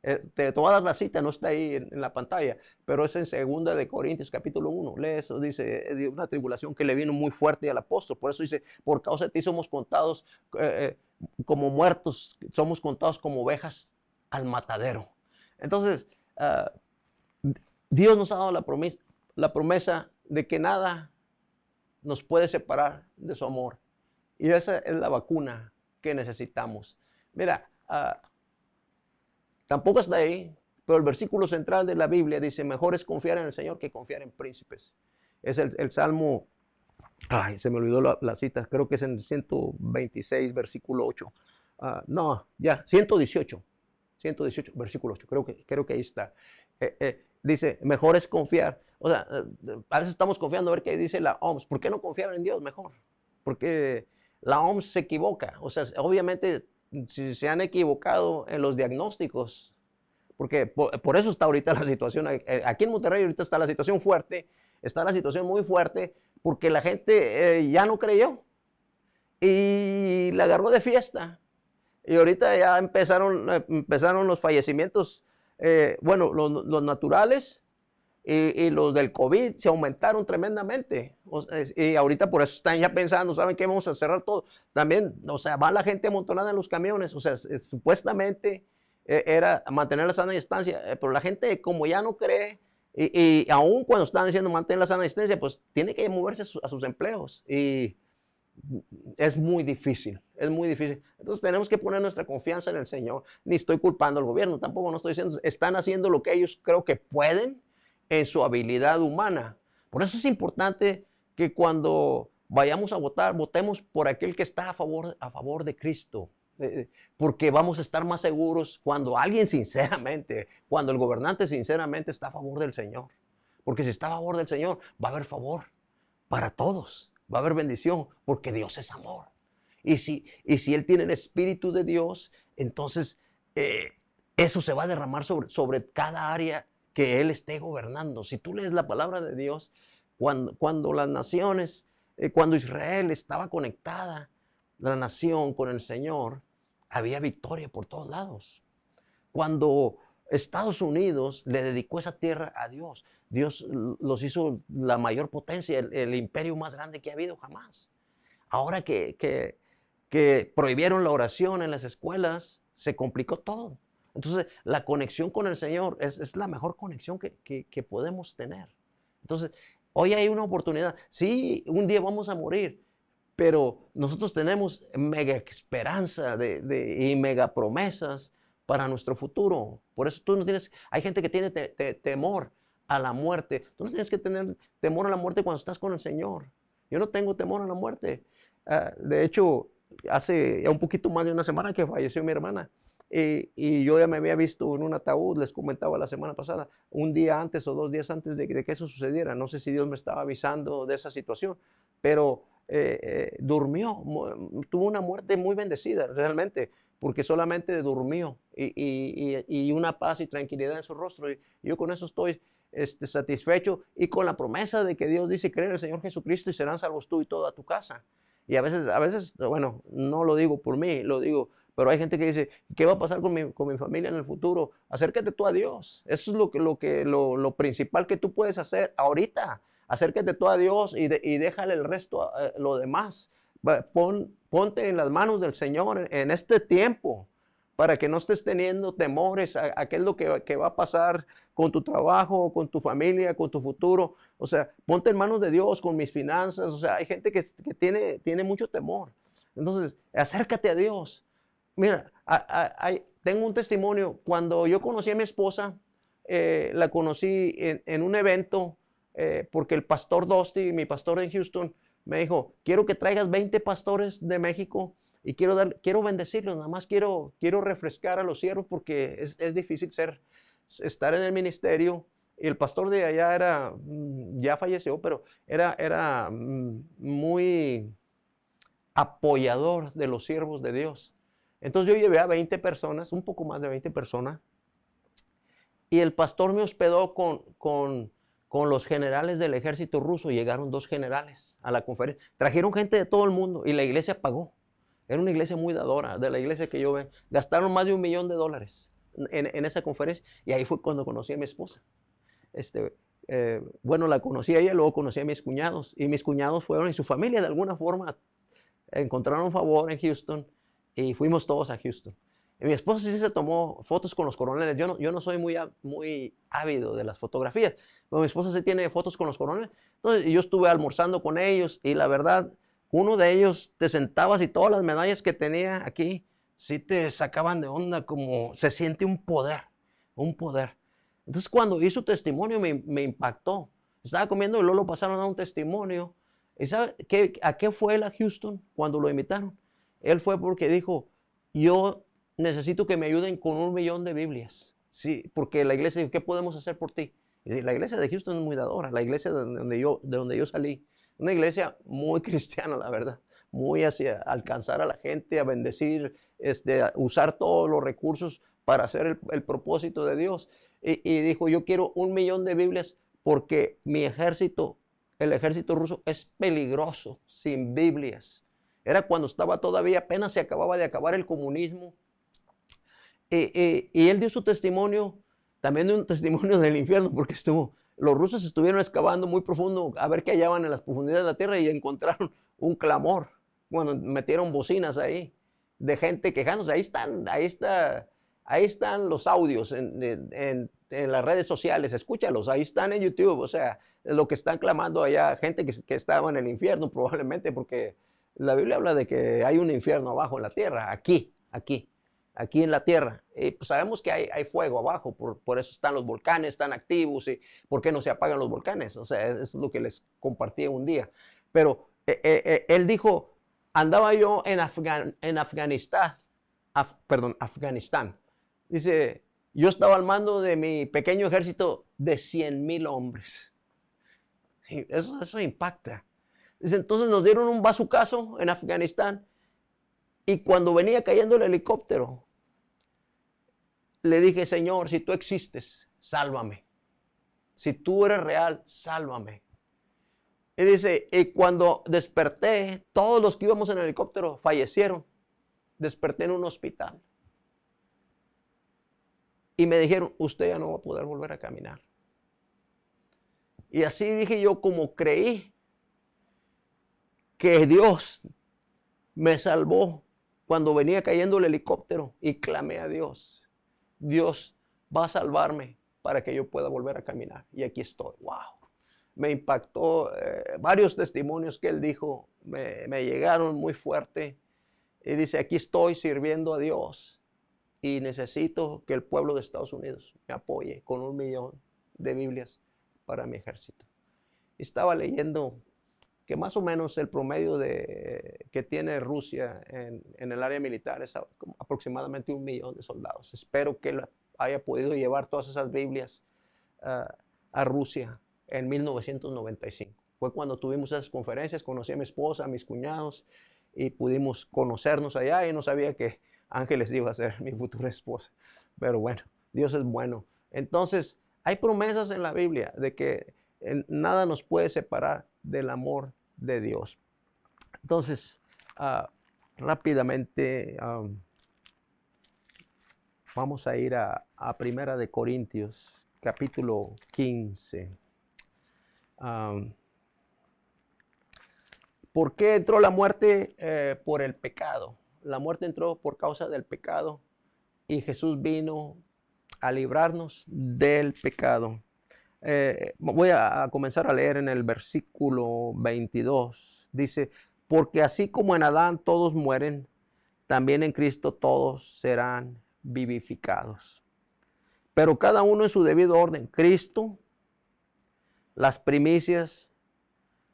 Te voy a dar la cita, no está ahí en la pantalla, pero es en 2 Corintios capítulo 1. Lee eso, dice, de una tribulación que le vino muy fuerte al apóstol. Por eso dice, por causa de ti somos contados como muertos, somos contados como ovejas al matadero. Entonces, Dios nos ha dado la promesa de que nada nos puede separar de su amor. Y esa es la vacuna que necesitamos. Mira, tampoco está ahí, pero el versículo central de la Biblia dice, mejor es confiar en el Señor que confiar en príncipes. Es el Salmo, se me olvidó la cita, creo que es en 126, versículo 8. No, ya, 118, versículo 8, creo que ahí está. Dice, mejor es confiar. O sea, a veces estamos confiando a ver qué dice la OMS. ¿Por qué no confiar en Dios mejor? Porque la OMS se equivoca. O sea, obviamente, si se han equivocado en los diagnósticos, porque por eso está ahorita la situación. Aquí en Monterrey ahorita está la situación fuerte, está la situación muy fuerte, porque la gente ya no creyó y la agarró de fiesta. Y ahorita ya empezaron los fallecimientos, bueno, los naturales y los del COVID se aumentaron tremendamente. Y ahorita por eso están ya pensando, ¿saben qué? Vamos a cerrar todo. También, o sea, va la gente amontonada en los camiones, o sea, supuestamente era mantener la sana distancia, pero la gente como ya no cree, y aún cuando están diciendo mantener la sana distancia, pues tiene que moverse a sus empleos. Y es muy difícil, es muy difícil. Entonces tenemos que poner nuestra confianza en el Señor. Ni estoy culpando al gobierno, tampoco no estoy diciendo, están haciendo lo que ellos creo que pueden en su habilidad humana. Por eso es importante que cuando vayamos a votar, votemos por aquel que está a favor de Cristo. Porque vamos a estar más seguros cuando alguien sinceramente, cuando el gobernante sinceramente está a favor del Señor. Porque si está a favor del Señor, va a haber favor para todos. Va a haber bendición, porque Dios es amor. Y si Él tiene el Espíritu de Dios, entonces eso se va a derramar sobre cada área que Él esté gobernando. Si tú lees la palabra de Dios, cuando las naciones, cuando Israel estaba conectada, la nación con el Señor, había victoria por todos lados. Cuando Estados Unidos le dedicó esa tierra a Dios, Dios los hizo la mayor potencia, el imperio más grande que ha habido jamás. Ahora que prohibieron la oración en las escuelas, se complicó todo. Entonces, la conexión con el Señor es la mejor conexión que podemos tener. Entonces, hoy hay una oportunidad. Sí, un día vamos a morir, pero nosotros tenemos mega esperanza y mega promesas para nuestro futuro. Por eso tú no tienes, hay gente que tiene temor a la muerte. Tú no tienes que tener temor a la muerte cuando estás con el Señor. Yo no tengo temor a la muerte. De hecho, hace ya un poquito más de una semana que falleció mi hermana. Y yo ya me había visto en un ataúd, les comentaba la semana pasada, un día antes o 2 días antes de que eso sucediera. No sé si Dios me estaba avisando de esa situación, pero durmió, tuvo una muerte muy bendecida realmente, porque solamente durmió y una paz y tranquilidad en su rostro. Y yo con eso estoy satisfecho y con la promesa de que Dios dice, cree en el Señor Jesucristo y serán salvos tú y toda tu casa. Y a veces, bueno, no lo digo por mí, lo digo, pero hay gente que dice, ¿qué va a pasar con mi familia en el futuro? Acércate tú a Dios. Eso es lo principal que tú puedes hacer ahorita. Acércate tú a Dios y déjale el resto, lo demás. Ponte en las manos del Señor en este tiempo para que no estés teniendo temores a qué es lo que va a pasar con tu trabajo, con tu familia, con tu futuro. O sea, ponte en manos de Dios con mis finanzas. O sea, hay gente que tiene mucho temor. Entonces, acércate a Dios. Mira, tengo un testimonio. Cuando yo conocí a mi esposa, la conocí en un evento, porque el pastor Dusty, mi pastor en Houston, me dijo, quiero que traigas 20 pastores de México y quiero bendecirlos, nada más quiero refrescar a los siervos porque es difícil estar en el ministerio. Y el pastor de allá ya falleció, pero era muy apoyador de los siervos de Dios. Entonces yo llevé a 20 personas, un poco más de 20 personas, y el pastor me hospedó con los generales del ejército ruso. Llegaron 2 generales a la conferencia. Trajeron gente de todo el mundo y la iglesia pagó. Era una iglesia muy dadora, de la iglesia que yo veo. Gastaron más de $1 millón en esa conferencia, y ahí fue cuando conocí a mi esposa. Bueno, la conocí a ella, luego conocí a mis cuñados, y mis cuñados fueron, y su familia de alguna forma encontraron un favor en Houston, y fuimos todos a Houston. Y mi esposa sí se tomó fotos con los coroneles. Yo no soy muy ávido de las fotografías, pero mi esposa sí tiene fotos con los coroneles. Entonces yo estuve almorzando con ellos, y la verdad, uno de ellos te sentabas y todas las medallas que tenía aquí, sí te sacaban de onda, como se siente un poder, un poder. Entonces cuando hizo testimonio me impactó. Estaba comiendo y luego lo pasaron a un testimonio. ¿Y sabe a qué fue él a Houston cuando lo invitaron? Él fue porque dijo, yo necesito que me ayuden con 1 millón de Biblias. Sí, porque la iglesia dijo, ¿qué podemos hacer por ti? Y la iglesia de Houston es muy dadora, la iglesia de donde yo salí. una iglesia muy cristiana, la verdad, muy hacia alcanzar a la gente, a bendecir, a usar todos los recursos para hacer el propósito de Dios. Y dijo, yo quiero 1,000,000 de Biblias porque mi ejército, el ejército ruso es peligroso sin Biblias. Era cuando estaba todavía, apenas se acababa de acabar el comunismo. Y él dio su testimonio, también dio un testimonio del infierno, porque los rusos estuvieron excavando muy profundo a ver qué hallaban en las profundidades de la tierra y encontraron un clamor. Bueno, metieron bocinas ahí de gente quejándose. Ahí están los audios en las redes sociales, escúchalos, ahí están en YouTube. O sea, lo que están clamando allá, gente que estaba en el infierno probablemente, porque la Biblia habla de que hay un infierno abajo en la tierra, aquí en la tierra. Pues sabemos que hay fuego abajo, por eso están los volcanes, están activos. Y ¿por qué no se apagan los volcanes? O sea, es lo que les compartí un día. Pero él dijo, andaba yo en Afganistán. Dice, yo estaba al mando de mi pequeño ejército de 100,000 hombres. Sí, eso impacta. Dice, entonces nos dieron un bazucazo en Afganistán. Y cuando venía cayendo el helicóptero, le dije, Señor, si tú existes, sálvame. Si tú eres real, sálvame. Y dice, y cuando desperté, todos los que íbamos en el helicóptero fallecieron. Desperté en un hospital. Y me dijeron, usted ya no va a poder volver a caminar. Y así dije yo, como creí que Dios me salvó cuando venía cayendo el helicóptero y clamé a Dios. Dios va a salvarme para que yo pueda volver a caminar. Y aquí estoy. ¡Wow! Me impactó varios testimonios que él dijo. Me llegaron muy fuerte. Y dice, aquí estoy sirviendo a Dios. Y necesito que el pueblo de Estados Unidos me apoye con 1,000,000 de Biblias para mi ejército. Y estaba leyendo que más o menos el promedio que tiene Rusia en el área militar es aproximadamente 1,000,000 de soldados. Espero que él haya podido llevar todas esas Biblias a Rusia en 1995. Fue cuando tuvimos esas conferencias, conocí a mi esposa, a mis cuñados, y pudimos conocernos allá, y no sabía que Ángeles iba a ser mi futura esposa. Pero bueno, Dios es bueno. Entonces, hay promesas en la Biblia de que nada nos puede separar del amor de Dios. Entonces, rápidamente vamos a ir a Primera de Corintios, capítulo 15. ¿Por qué entró la muerte? Por el pecado. La muerte entró por causa del pecado y Jesús vino a librarnos del pecado. Voy a comenzar a leer en el versículo 22. Dice, porque así como en Adán todos mueren, también en Cristo todos serán vivificados. Pero cada uno en su debido orden. Cristo, las primicias,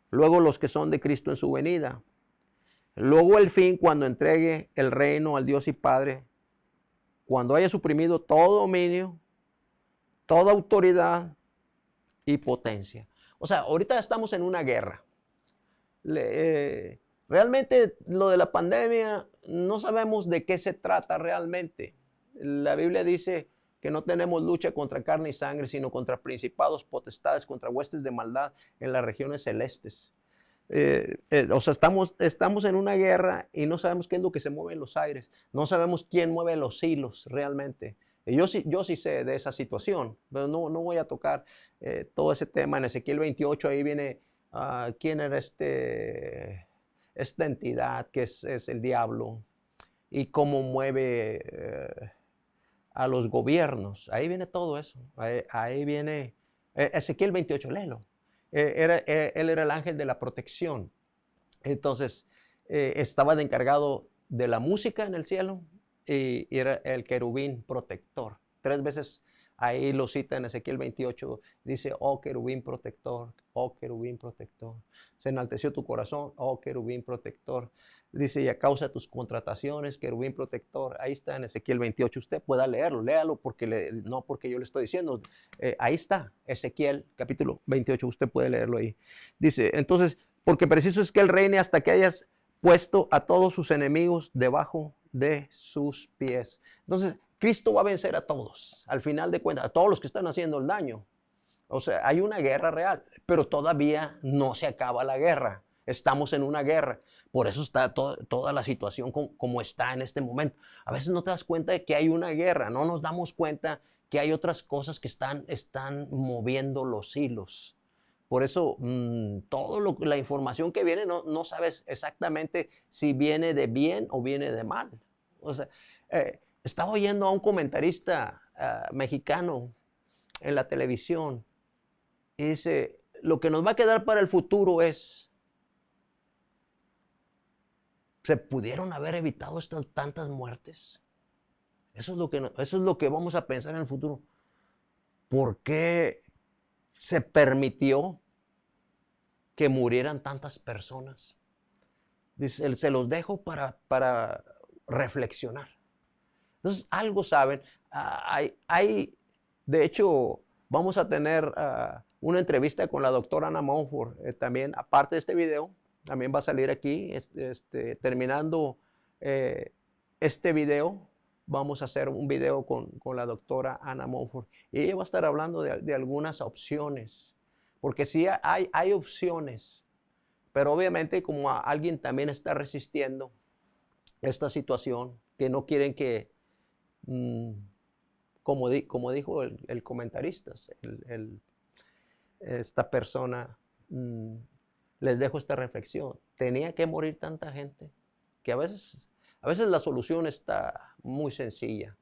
luego los que son de Cristo en su venida. Luego el fin, cuando entregue el reino al Dios y Padre, cuando haya suprimido todo dominio, toda autoridad y potencia. O sea, ahorita estamos en una guerra. Realmente lo de la pandemia no sabemos de qué se trata realmente. La Biblia dice que no tenemos lucha contra carne y sangre, sino contra principados, potestades, contra huestes de maldad en las regiones celestes. O sea, estamos en una guerra y no sabemos qué es lo que se mueve en los aires. No sabemos quién mueve los hilos realmente. Yo sí sé de esa situación, pero no voy a tocar todo ese tema. En Ezequiel 28 ahí viene quién era esta entidad que es el diablo y cómo mueve a los gobiernos. Ahí viene todo eso. Ahí viene Ezequiel 28, léelo. Él era el ángel de la protección. Entonces, estaba de encargado de la música en el cielo y era el querubín protector. 3 veces ahí lo cita en Ezequiel 28. Dice, oh querubín protector, oh querubín protector. Se enalteció tu corazón, oh querubín protector. Dice, y a causa de tus contrataciones, querubín protector. Ahí está en Ezequiel 28. Usted pueda leerlo, léalo no porque yo le estoy diciendo. Ahí está, Ezequiel capítulo 28. Usted puede leerlo ahí. Dice, entonces, porque preciso es que Él reine hasta que hayas puesto a todos sus enemigos debajo de sus pies. Entonces, Cristo va a vencer a todos, al final de cuentas, a todos los que están haciendo el daño. O sea, hay una guerra real, pero todavía no se acaba la guerra. Estamos en una guerra. Por eso está toda la situación como está en este momento. A veces no te das cuenta de que hay una guerra, no nos damos cuenta que hay otras cosas que están moviendo los hilos. Por eso, la información que viene no sabes exactamente si viene de bien o viene de mal. O sea, estaba oyendo a un comentarista mexicano en la televisión y dice, lo que nos va a quedar para el futuro es, ¿se pudieron haber evitado estas tantas muertes? Eso es lo que vamos a pensar en el futuro. ¿Por qué se permitió que murieran tantas personas? Dice, se los dejo para reflexionar. Entonces, algo saben. De hecho, vamos a tener una entrevista con la doctora Anna Monfort. También, aparte de este video, también va a salir aquí. Terminando este video, vamos a hacer un video con la doctora Anna Monfort. Y ella va a estar hablando de algunas opciones. Porque sí hay opciones. Pero obviamente como alguien también está resistiendo esta situación, que no quieren que, como dijo el comentarista, esta persona, les dejo esta reflexión. Tenía que morir tanta gente, que a veces la solución está muy sencilla.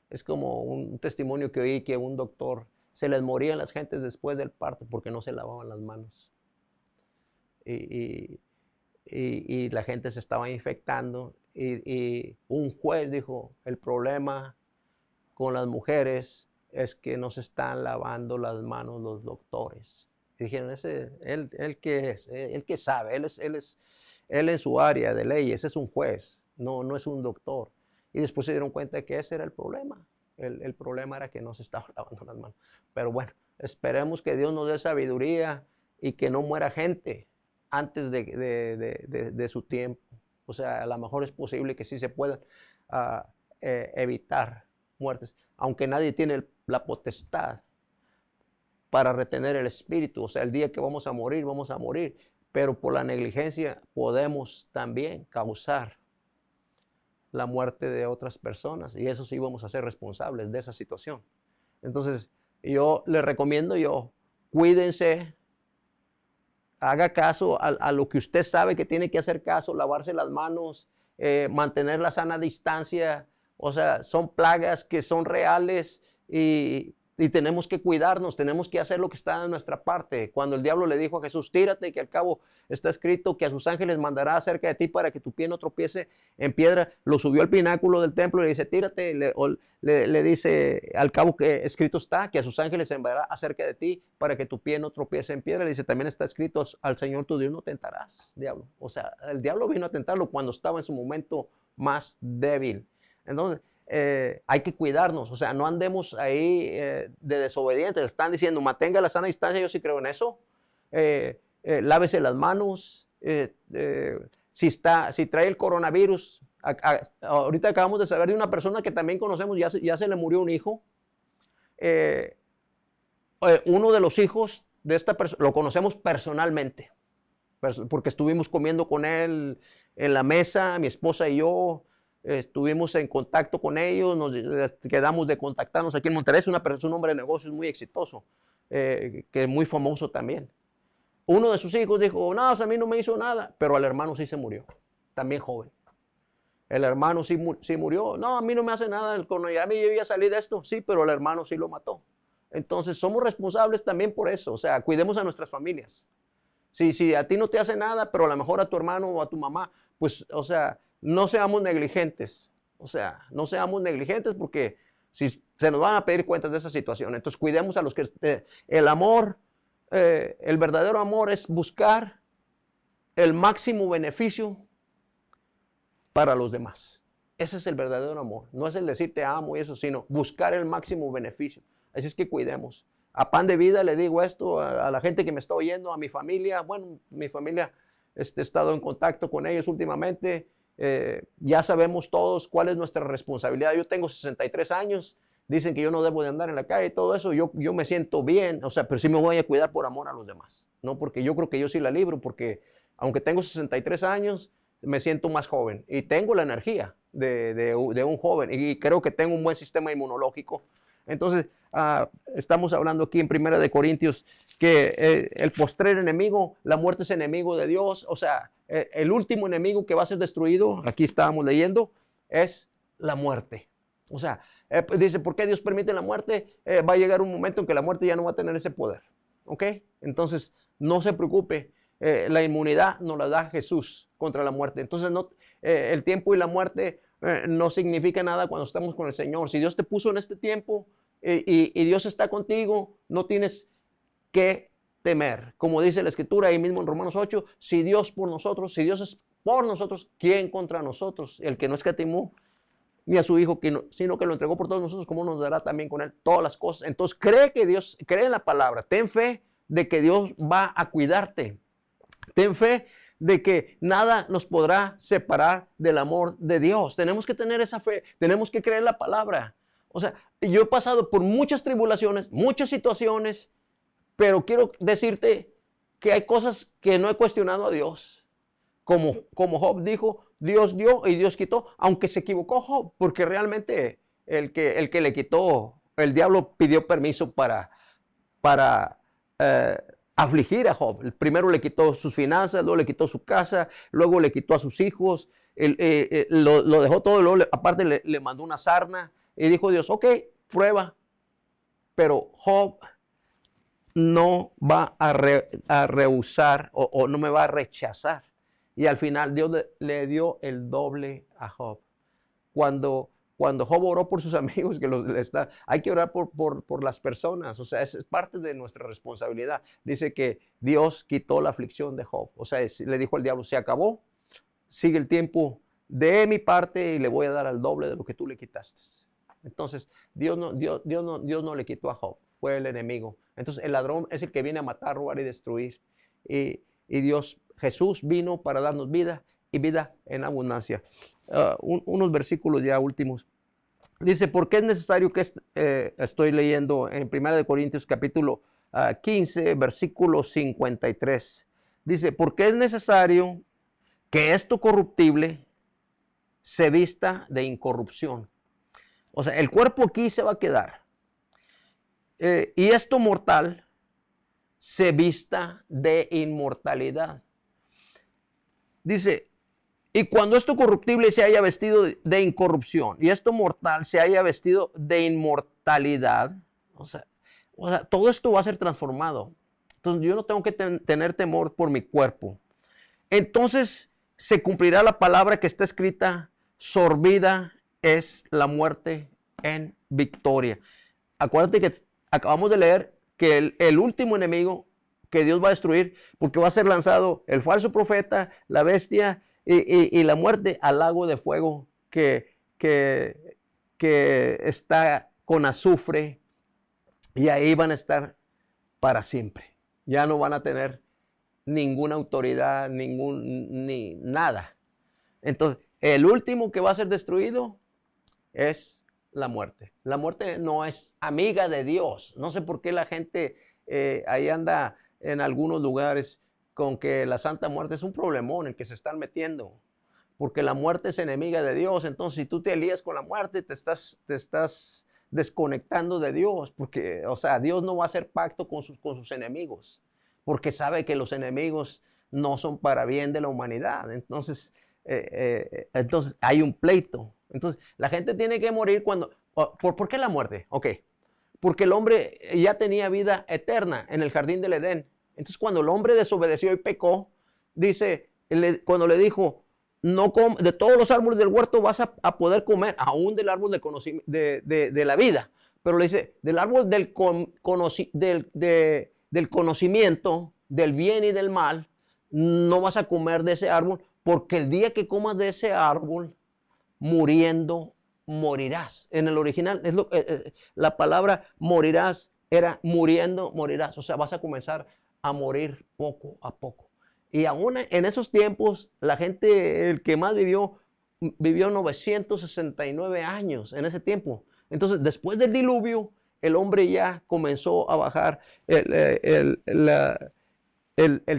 Es como un testimonio que oí que un doctor se les morían las gentes después del parto porque no se lavaban las manos. Y la gente se estaba infectando y un juez dijo, el problema con las mujeres es que no se están lavando las manos los doctores. Y dijeron, él que es, él que sabe, él en su área de leyes es un juez, no es un doctor. Y después se dieron cuenta de que ese era el problema. El problema era que no se estaban lavando las manos. Pero bueno, esperemos que Dios nos dé sabiduría y que no muera gente antes de su tiempo. O sea, a lo mejor es posible que sí se puedan evitar muertes, aunque nadie tiene la potestad para retener el espíritu. O sea, el día que vamos a morir, pero por la negligencia podemos también causar la muerte de otras personas, y eso sí vamos a ser responsables de esa situación. Entonces, yo les recomiendo, cuídense, haga caso a lo que usted sabe que tiene que hacer caso, lavarse las manos, mantener la sana distancia. O sea, son plagas que son reales y tenemos que cuidarnos, tenemos que hacer lo que está de nuestra parte. Cuando el diablo le dijo a Jesús, tírate, que al cabo está escrito que a sus ángeles mandará acerca de ti para que tu pie no tropiece en piedra, lo subió al pináculo del templo y le dice, tírate, le dice, al cabo que escrito está, que a sus ángeles enviará acerca de ti para que tu pie no tropiece en piedra. Le dice, también está escrito, al Señor tu Dios no tentarás, diablo. O sea, el diablo vino a tentarlo cuando estaba en su momento más débil. Entonces, hay que cuidarnos, o sea, no andemos ahí de desobedientes. Están diciendo, mantenga la sana distancia, yo sí creo en eso. Lávese las manos. Si trae el coronavirus, ahorita acabamos de saber de una persona que también conocemos, ya se le murió un hijo. Uno de los hijos de esta persona, lo conocemos personalmente, porque estuvimos comiendo con él en la mesa, mi esposa y yo. Estuvimos en contacto con ellos, nos quedamos de contactarnos aquí en Monterrey. Es un hombre de negocios muy exitoso, que es muy famoso también. Uno de sus hijos dijo, no, a mí no me hizo nada, pero al hermano sí se murió, también joven. El hermano sí murió, no, a mí no me hace nada, a mí yo ya salí de esto, sí, pero el hermano sí lo mató. Entonces somos responsables también por eso, o sea, cuidemos a nuestras familias. Si a ti no te hace nada, pero a lo mejor a tu hermano o a tu mamá, pues, o sea, no seamos negligentes. O sea, no seamos negligentes porque si se nos van a pedir cuentas de esa situación. Entonces, cuidemos a los que... el amor, el verdadero amor es buscar el máximo beneficio para los demás. Ese es el verdadero amor. No es el decir te amo y eso, sino buscar el máximo beneficio. Así es que cuidemos. A Pan de Vida le digo esto a la gente que me está oyendo, a mi familia. Bueno, mi familia he estado en contacto con ellos últimamente. Ya sabemos todos cuál es nuestra responsabilidad. Yo tengo 63 años, dicen que yo no debo de andar en la calle y todo eso. Yo me siento bien, o sea, pero sí me voy a cuidar por amor a los demás, ¿no? Porque yo creo que yo sí la libro, porque aunque tengo 63 años, me siento más joven y tengo la energía de un joven y creo que tengo un buen sistema inmunológico. Entonces, estamos hablando aquí en Primera de Corintios que el postrer enemigo, la muerte es enemigo de Dios. O sea, el último enemigo que va a ser destruido, aquí estábamos leyendo, es la muerte. O sea, dice, ¿por qué Dios permite la muerte? Va a llegar un momento en que la muerte ya no va a tener ese poder. ¿Ok? Entonces, no se preocupe. La inmunidad nos la da Jesús contra la muerte. Entonces, el tiempo y la muerte no significa nada cuando estamos con el Señor. Si Dios te puso en este tiempo y Dios está contigo, no tienes que temer. Como dice la Escritura ahí mismo en Romanos 8, si Dios por nosotros, si Dios es por nosotros, ¿quién contra nosotros? El que no escatimó ni a su Hijo, sino que lo entregó por todos nosotros, ¿cómo nos dará también con Él todas las cosas? Entonces, cree en la palabra, ten fe de que Dios va a cuidarte. Ten fe de que nada nos podrá separar del amor de Dios. Tenemos que tener esa fe, tenemos que creer la palabra. O sea, yo he pasado por muchas tribulaciones, muchas situaciones, pero quiero decirte que hay cosas que no he cuestionado a Dios. Como Job dijo, Dios dio y Dios quitó, aunque se equivocó Job, porque realmente el que le quitó, el diablo pidió permiso para afligir a Job. Primero le quitó sus finanzas, luego le quitó su casa, luego le quitó a sus hijos, lo dejó todo, luego aparte le mandó una sarna y dijo Dios, ok, prueba, pero Job no va a rehusar o no me va a rechazar. Y al final Dios le dio el doble a Job. Cuando Job oró por sus amigos, hay que orar por las personas. O sea, es parte de nuestra responsabilidad. Dice que Dios quitó la aflicción de Job. O sea, le dijo al diablo, se acabó, sigue el tiempo de mi parte y le voy a dar al doble de lo que tú le quitaste. Entonces, Dios no le quitó a Job, fue el enemigo. Entonces, el ladrón es el que viene a matar, robar y destruir. Y Jesús vino para darnos vida y vida en abundancia. Unos versículos ya últimos. Dice, ¿por qué es necesario que estoy leyendo en 1 Corintios capítulo 15, versículo 53? Dice, ¿por qué es necesario que esto corruptible se vista de incorrupción? O sea, el cuerpo aquí se va a quedar. Y esto mortal se vista de inmortalidad. Dice, y cuando esto corruptible se haya vestido de incorrupción y esto mortal se haya vestido de inmortalidad, o sea, todo esto va a ser transformado. Entonces yo no tengo que tener temor por mi cuerpo. Entonces se cumplirá la palabra que está escrita, sorbida es la muerte en victoria. Acuérdate que acabamos de leer que el último enemigo que Dios va a destruir, porque va a ser lanzado el falso profeta, la bestia y la muerte al lago de fuego que está con azufre, y ahí van a estar para siempre. Ya no van a tener ninguna autoridad, ni nada. Entonces, el último que va a ser destruido es la muerte. La muerte no es amiga de Dios. No sé por qué la gente ahí anda en algunos lugares con que la Santa Muerte es un problemón en que se están metiendo. Porque la muerte es enemiga de Dios. Entonces, si tú te alías con la muerte, te estás desconectando de Dios. Porque, o sea, Dios no va a hacer pacto con sus enemigos. Porque sabe que los enemigos no son para bien de la humanidad. Entonces hay un pleito. Entonces, la gente tiene que morir cuando... ¿Por qué la muerte? Ok. Porque el hombre ya tenía vida eterna en el jardín del Edén. Entonces, cuando el hombre desobedeció y pecó, dice, cuando le dijo, no de todos los árboles del huerto vas a poder comer, aún del árbol de la vida. Pero le dice, del árbol del conocimiento, del bien y del mal, no vas a comer de ese árbol, porque el día que comas de ese árbol, muriendo morirás. En el original, la palabra morirás era muriendo morirás. O sea, vas a comenzar a morir poco a poco. Y aún en esos tiempos, la gente, el que más vivió 969 años en ese tiempo. Entonces, después del diluvio, el hombre ya comenzó a bajar el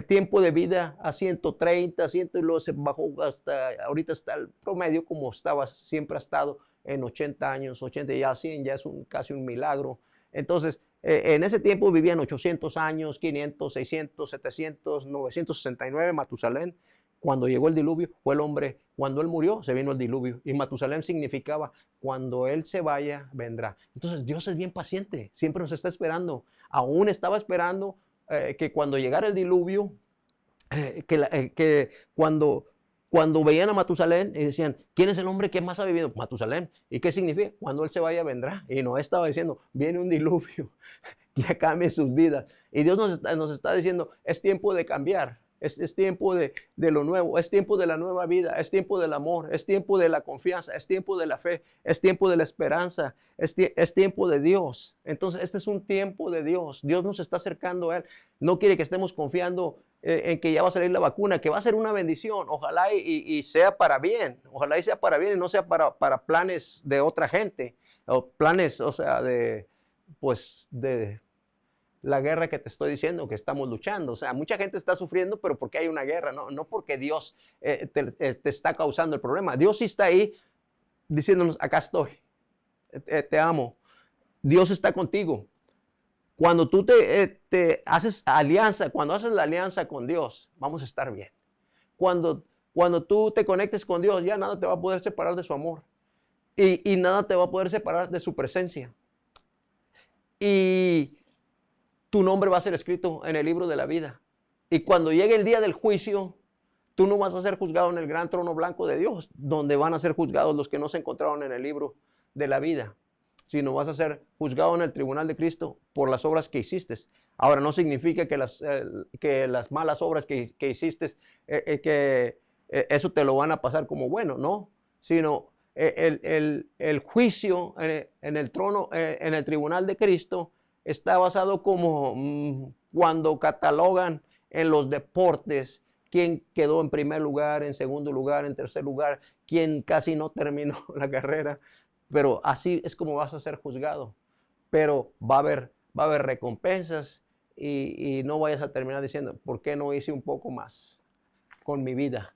tiempo de vida a 130, 100, y luego se bajó hasta, ahorita está el promedio como estaba, siempre ha estado en 80 años, 80 ya 100, ya es casi un milagro. Entonces, en ese tiempo vivían 800 años, 500, 600, 700, 969, Matusalén. Cuando llegó el diluvio, fue el hombre, cuando él murió, se vino el diluvio. Y Matusalén significaba, cuando él se vaya, vendrá. Entonces, Dios es bien paciente, siempre nos está esperando. Aún estaba esperando que cuando llegara el diluvio, que cuando veían a Matusalén y decían, ¿quién es el hombre que más ha vivido? Matusalén. ¿Y qué significa? Cuando él se vaya, vendrá. Y Noé estaba diciendo, viene un diluvio que cambie sus vidas. Y Dios nos está diciendo, es tiempo de cambiar. Es tiempo de lo nuevo, es tiempo de la nueva vida, es tiempo del amor, es tiempo de la confianza, es tiempo de la fe, es tiempo de la esperanza, es tiempo de Dios. Entonces, este es un tiempo de Dios. Dios nos está acercando a Él. No quiere que estemos confiando en que ya va a salir la vacuna, que va a ser una bendición. Ojalá y sea para bien. Ojalá y sea para bien y no sea para planes de otra gente. O planes, o sea, pues, de la guerra que te estoy diciendo que estamos luchando. O sea, mucha gente está sufriendo, pero porque hay una guerra, no porque Dios te está causando el problema. Dios sí está ahí diciéndonos, acá estoy, te amo. Dios está contigo. Cuando tú te haces alianza, cuando haces la alianza con Dios, vamos a estar bien. Cuando tú te conectes con Dios, ya nada te va a poder separar de su amor. Y nada te va a poder separar de su presencia. Y tu nombre va a ser escrito en el libro de la vida. Y cuando llegue el día del juicio, tú no vas a ser juzgado en el gran trono blanco de Dios, donde van a ser juzgados los que no se encontraron en el libro de la vida, sino vas a ser juzgado en el tribunal de Cristo por las obras que hiciste. Ahora, no significa que las malas obras que hiciste, eso te lo van a pasar como bueno, no, sino el juicio en el trono, en el tribunal de Cristo, está basado como cuando catalogan en los deportes quién quedó en primer lugar, en segundo lugar, en tercer lugar, quién casi no terminó la carrera. Pero así es como vas a ser juzgado. Pero va a haber recompensas y no vayas a terminar diciendo, ¿por qué no hice un poco más con mi vida?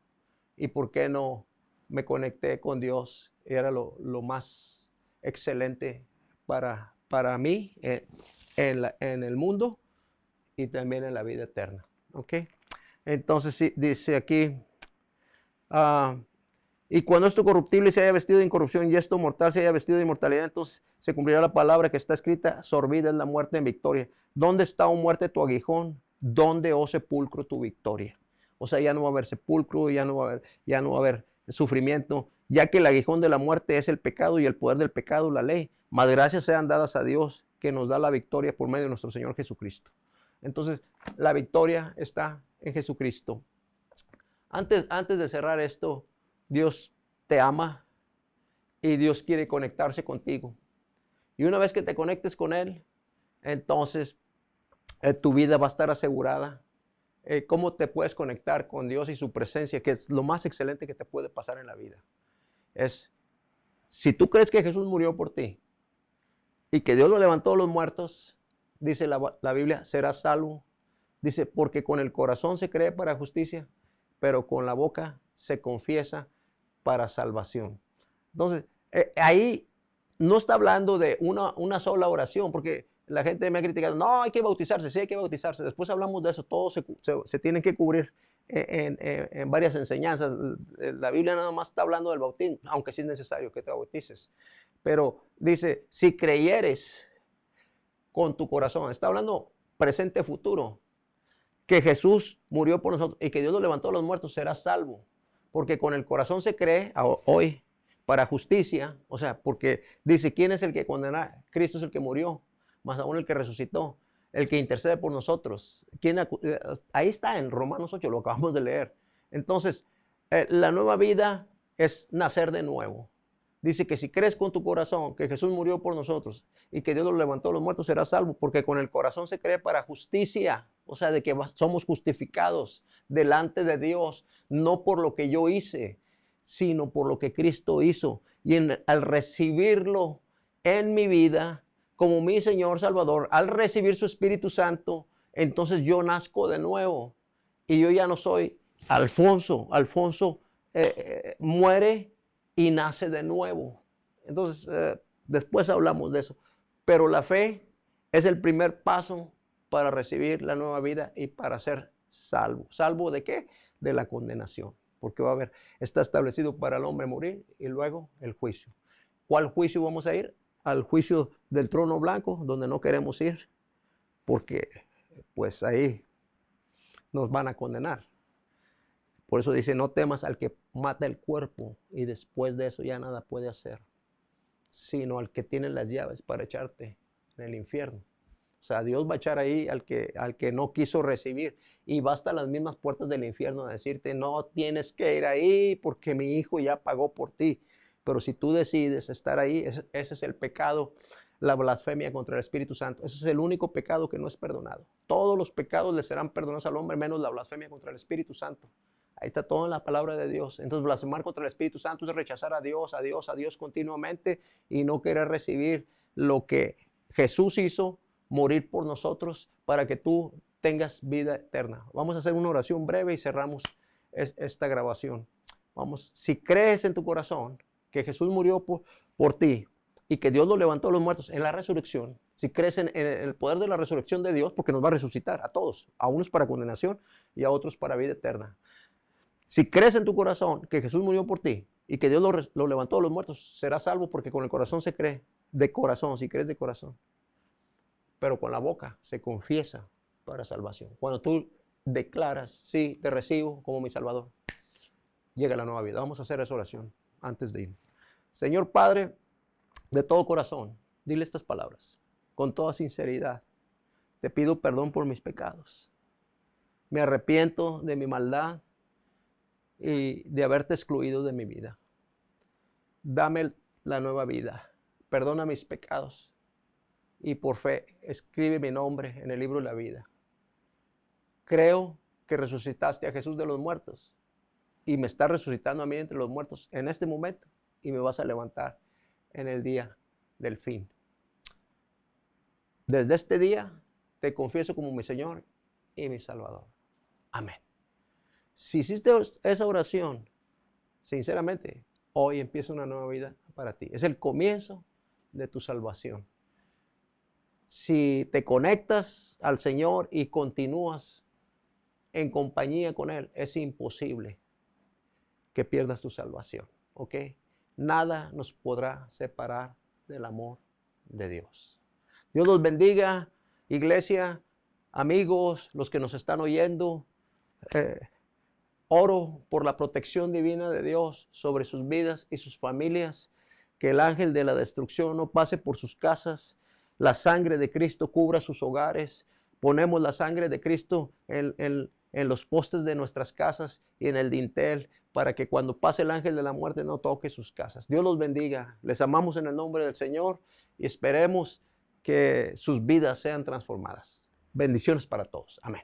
¿Y por qué no me conecté con Dios? Era lo más excelente para mí en el mundo y también en la vida eterna. ¿Ok? Entonces sí, dice aquí, y cuando esto corruptible se haya vestido de incorrupción y esto mortal se haya vestido de inmortalidad, entonces se cumplirá la palabra que está escrita, sorbida es la muerte en victoria. ¿Dónde está, oh muerte, tu aguijón? ¿Dónde, oh sepulcro, tu victoria? O sea, ya no va a haber sepulcro, ya no va a haber sufrimiento, ya que el aguijón de la muerte es el pecado y el poder del pecado, la ley. Mas gracias sean dadas a Dios que nos da la victoria por medio de nuestro Señor Jesucristo. Entonces, la victoria está en Jesucristo. Antes de cerrar esto, Dios te ama y Dios quiere conectarse contigo. Y una vez que te conectes con Él, entonces tu vida va a estar asegurada. ¿Cómo te puedes conectar con Dios y su presencia? Que es lo más excelente que te puede pasar en la vida. Es, si tú crees que Jesús murió por ti y que Dios lo levantó de los muertos, dice la Biblia, serás salvo. Dice, porque con el corazón se cree para justicia, pero con la boca se confiesa para salvación. Entonces, ahí no está hablando de una sola oración, porque la gente me ha criticado, no, hay que bautizarse, sí hay que bautizarse. Después hablamos de eso, todo se tiene que cubrir en varias enseñanzas. La Biblia nada más está hablando del bautismo, aunque sí es necesario que te bautices. Pero dice, si creyeres con tu corazón, está hablando presente, futuro, que Jesús murió por nosotros y que Dios lo levantó de los muertos, serás salvo. Porque con el corazón se cree hoy para justicia, o sea, porque dice, ¿quién es el que condenará? Cristo es el que murió, más aún el que resucitó, el que intercede por nosotros. Ahí está en Romanos 8, lo acabamos de leer. Entonces, la nueva vida es nacer de nuevo. Dice que si crees con tu corazón que Jesús murió por nosotros y que Dios lo levantó de los muertos, serás salvo, porque con el corazón se cree para justicia, o sea, de que somos justificados delante de Dios, no por lo que yo hice, sino por lo que Cristo hizo. Y al recibirlo en mi vida como mi Señor Salvador, al recibir su Espíritu Santo, entonces yo nazco de nuevo y yo ya no soy Alfonso. Alfonso muere y nace de nuevo. Entonces, después hablamos de eso. Pero la fe es el primer paso para recibir la nueva vida y para ser salvo. ¿Salvo de qué? De la condenación. Porque va a haber, está establecido para el hombre morir y luego el juicio. ¿Cuál juicio vamos a ir? Al juicio del trono blanco, donde no queremos ir, porque pues ahí nos van a condenar. Por eso dice, no temas al que mata el cuerpo y después de eso ya nada puede hacer, sino al que tiene las llaves para echarte en el infierno. O sea, Dios va a echar ahí al que no quiso recibir, y va hasta las mismas puertas del infierno a decirte, no tienes que ir ahí porque mi hijo ya pagó por ti. Pero si tú decides estar ahí, ese es el pecado, la blasfemia contra el Espíritu Santo. Ese es el único pecado que no es perdonado. Todos los pecados le serán perdonados al hombre, menos la blasfemia contra el Espíritu Santo. Ahí está todo en la palabra de Dios. Entonces, blasfemar contra el Espíritu Santo es rechazar a Dios continuamente y no querer recibir lo que Jesús hizo, morir por nosotros para que tú tengas vida eterna. Vamos a hacer una oración breve y cerramos esta grabación. Vamos, si crees en tu corazón que Jesús murió por ti y que Dios lo levantó de los muertos en la resurrección, si crees en el poder de la resurrección de Dios, porque nos va a resucitar a todos, a unos para condenación y a otros para vida eterna. Si crees en tu corazón que Jesús murió por ti y que Dios lo levantó de los muertos, serás salvo, porque con el corazón se cree, de corazón, si crees de corazón. Pero con la boca se confiesa para salvación. Cuando tú declaras, sí, te recibo como mi Salvador, llega la nueva vida. Vamos a hacer esa oración antes de ir. Señor Padre, de todo corazón, dile estas palabras. Con toda sinceridad, te pido perdón por mis pecados. Me arrepiento de mi maldad y de haberte excluido de mi vida. Dame la nueva vida. Perdona mis pecados. Y por fe, escribe mi nombre en el libro de la vida. Creo que resucitaste a Jesús de los muertos y me estás resucitando a mí entre los muertos en este momento, y me vas a levantar en el día del fin. Desde este día te confieso como mi Señor y mi Salvador. Amén. Si hiciste esa oración, sinceramente, hoy empieza una nueva vida para ti. Es el comienzo de tu salvación. Si te conectas al Señor y continúas en compañía con Él, es imposible que pierdas tu salvación. ¿Ok? Nada nos podrá separar del amor de Dios. Dios los bendiga, iglesia, amigos, los que nos están oyendo. Oro por la protección divina de Dios sobre sus vidas y sus familias, que el ángel de la destrucción no pase por sus casas, la sangre de Cristo cubra sus hogares. Ponemos la sangre de Cristo en los postes de nuestras casas y en el dintel, para que cuando pase el ángel de la muerte no toque sus casas. Dios los bendiga, les amamos en el nombre del Señor y esperemos que sus vidas sean transformadas. Bendiciones para todos. Amén.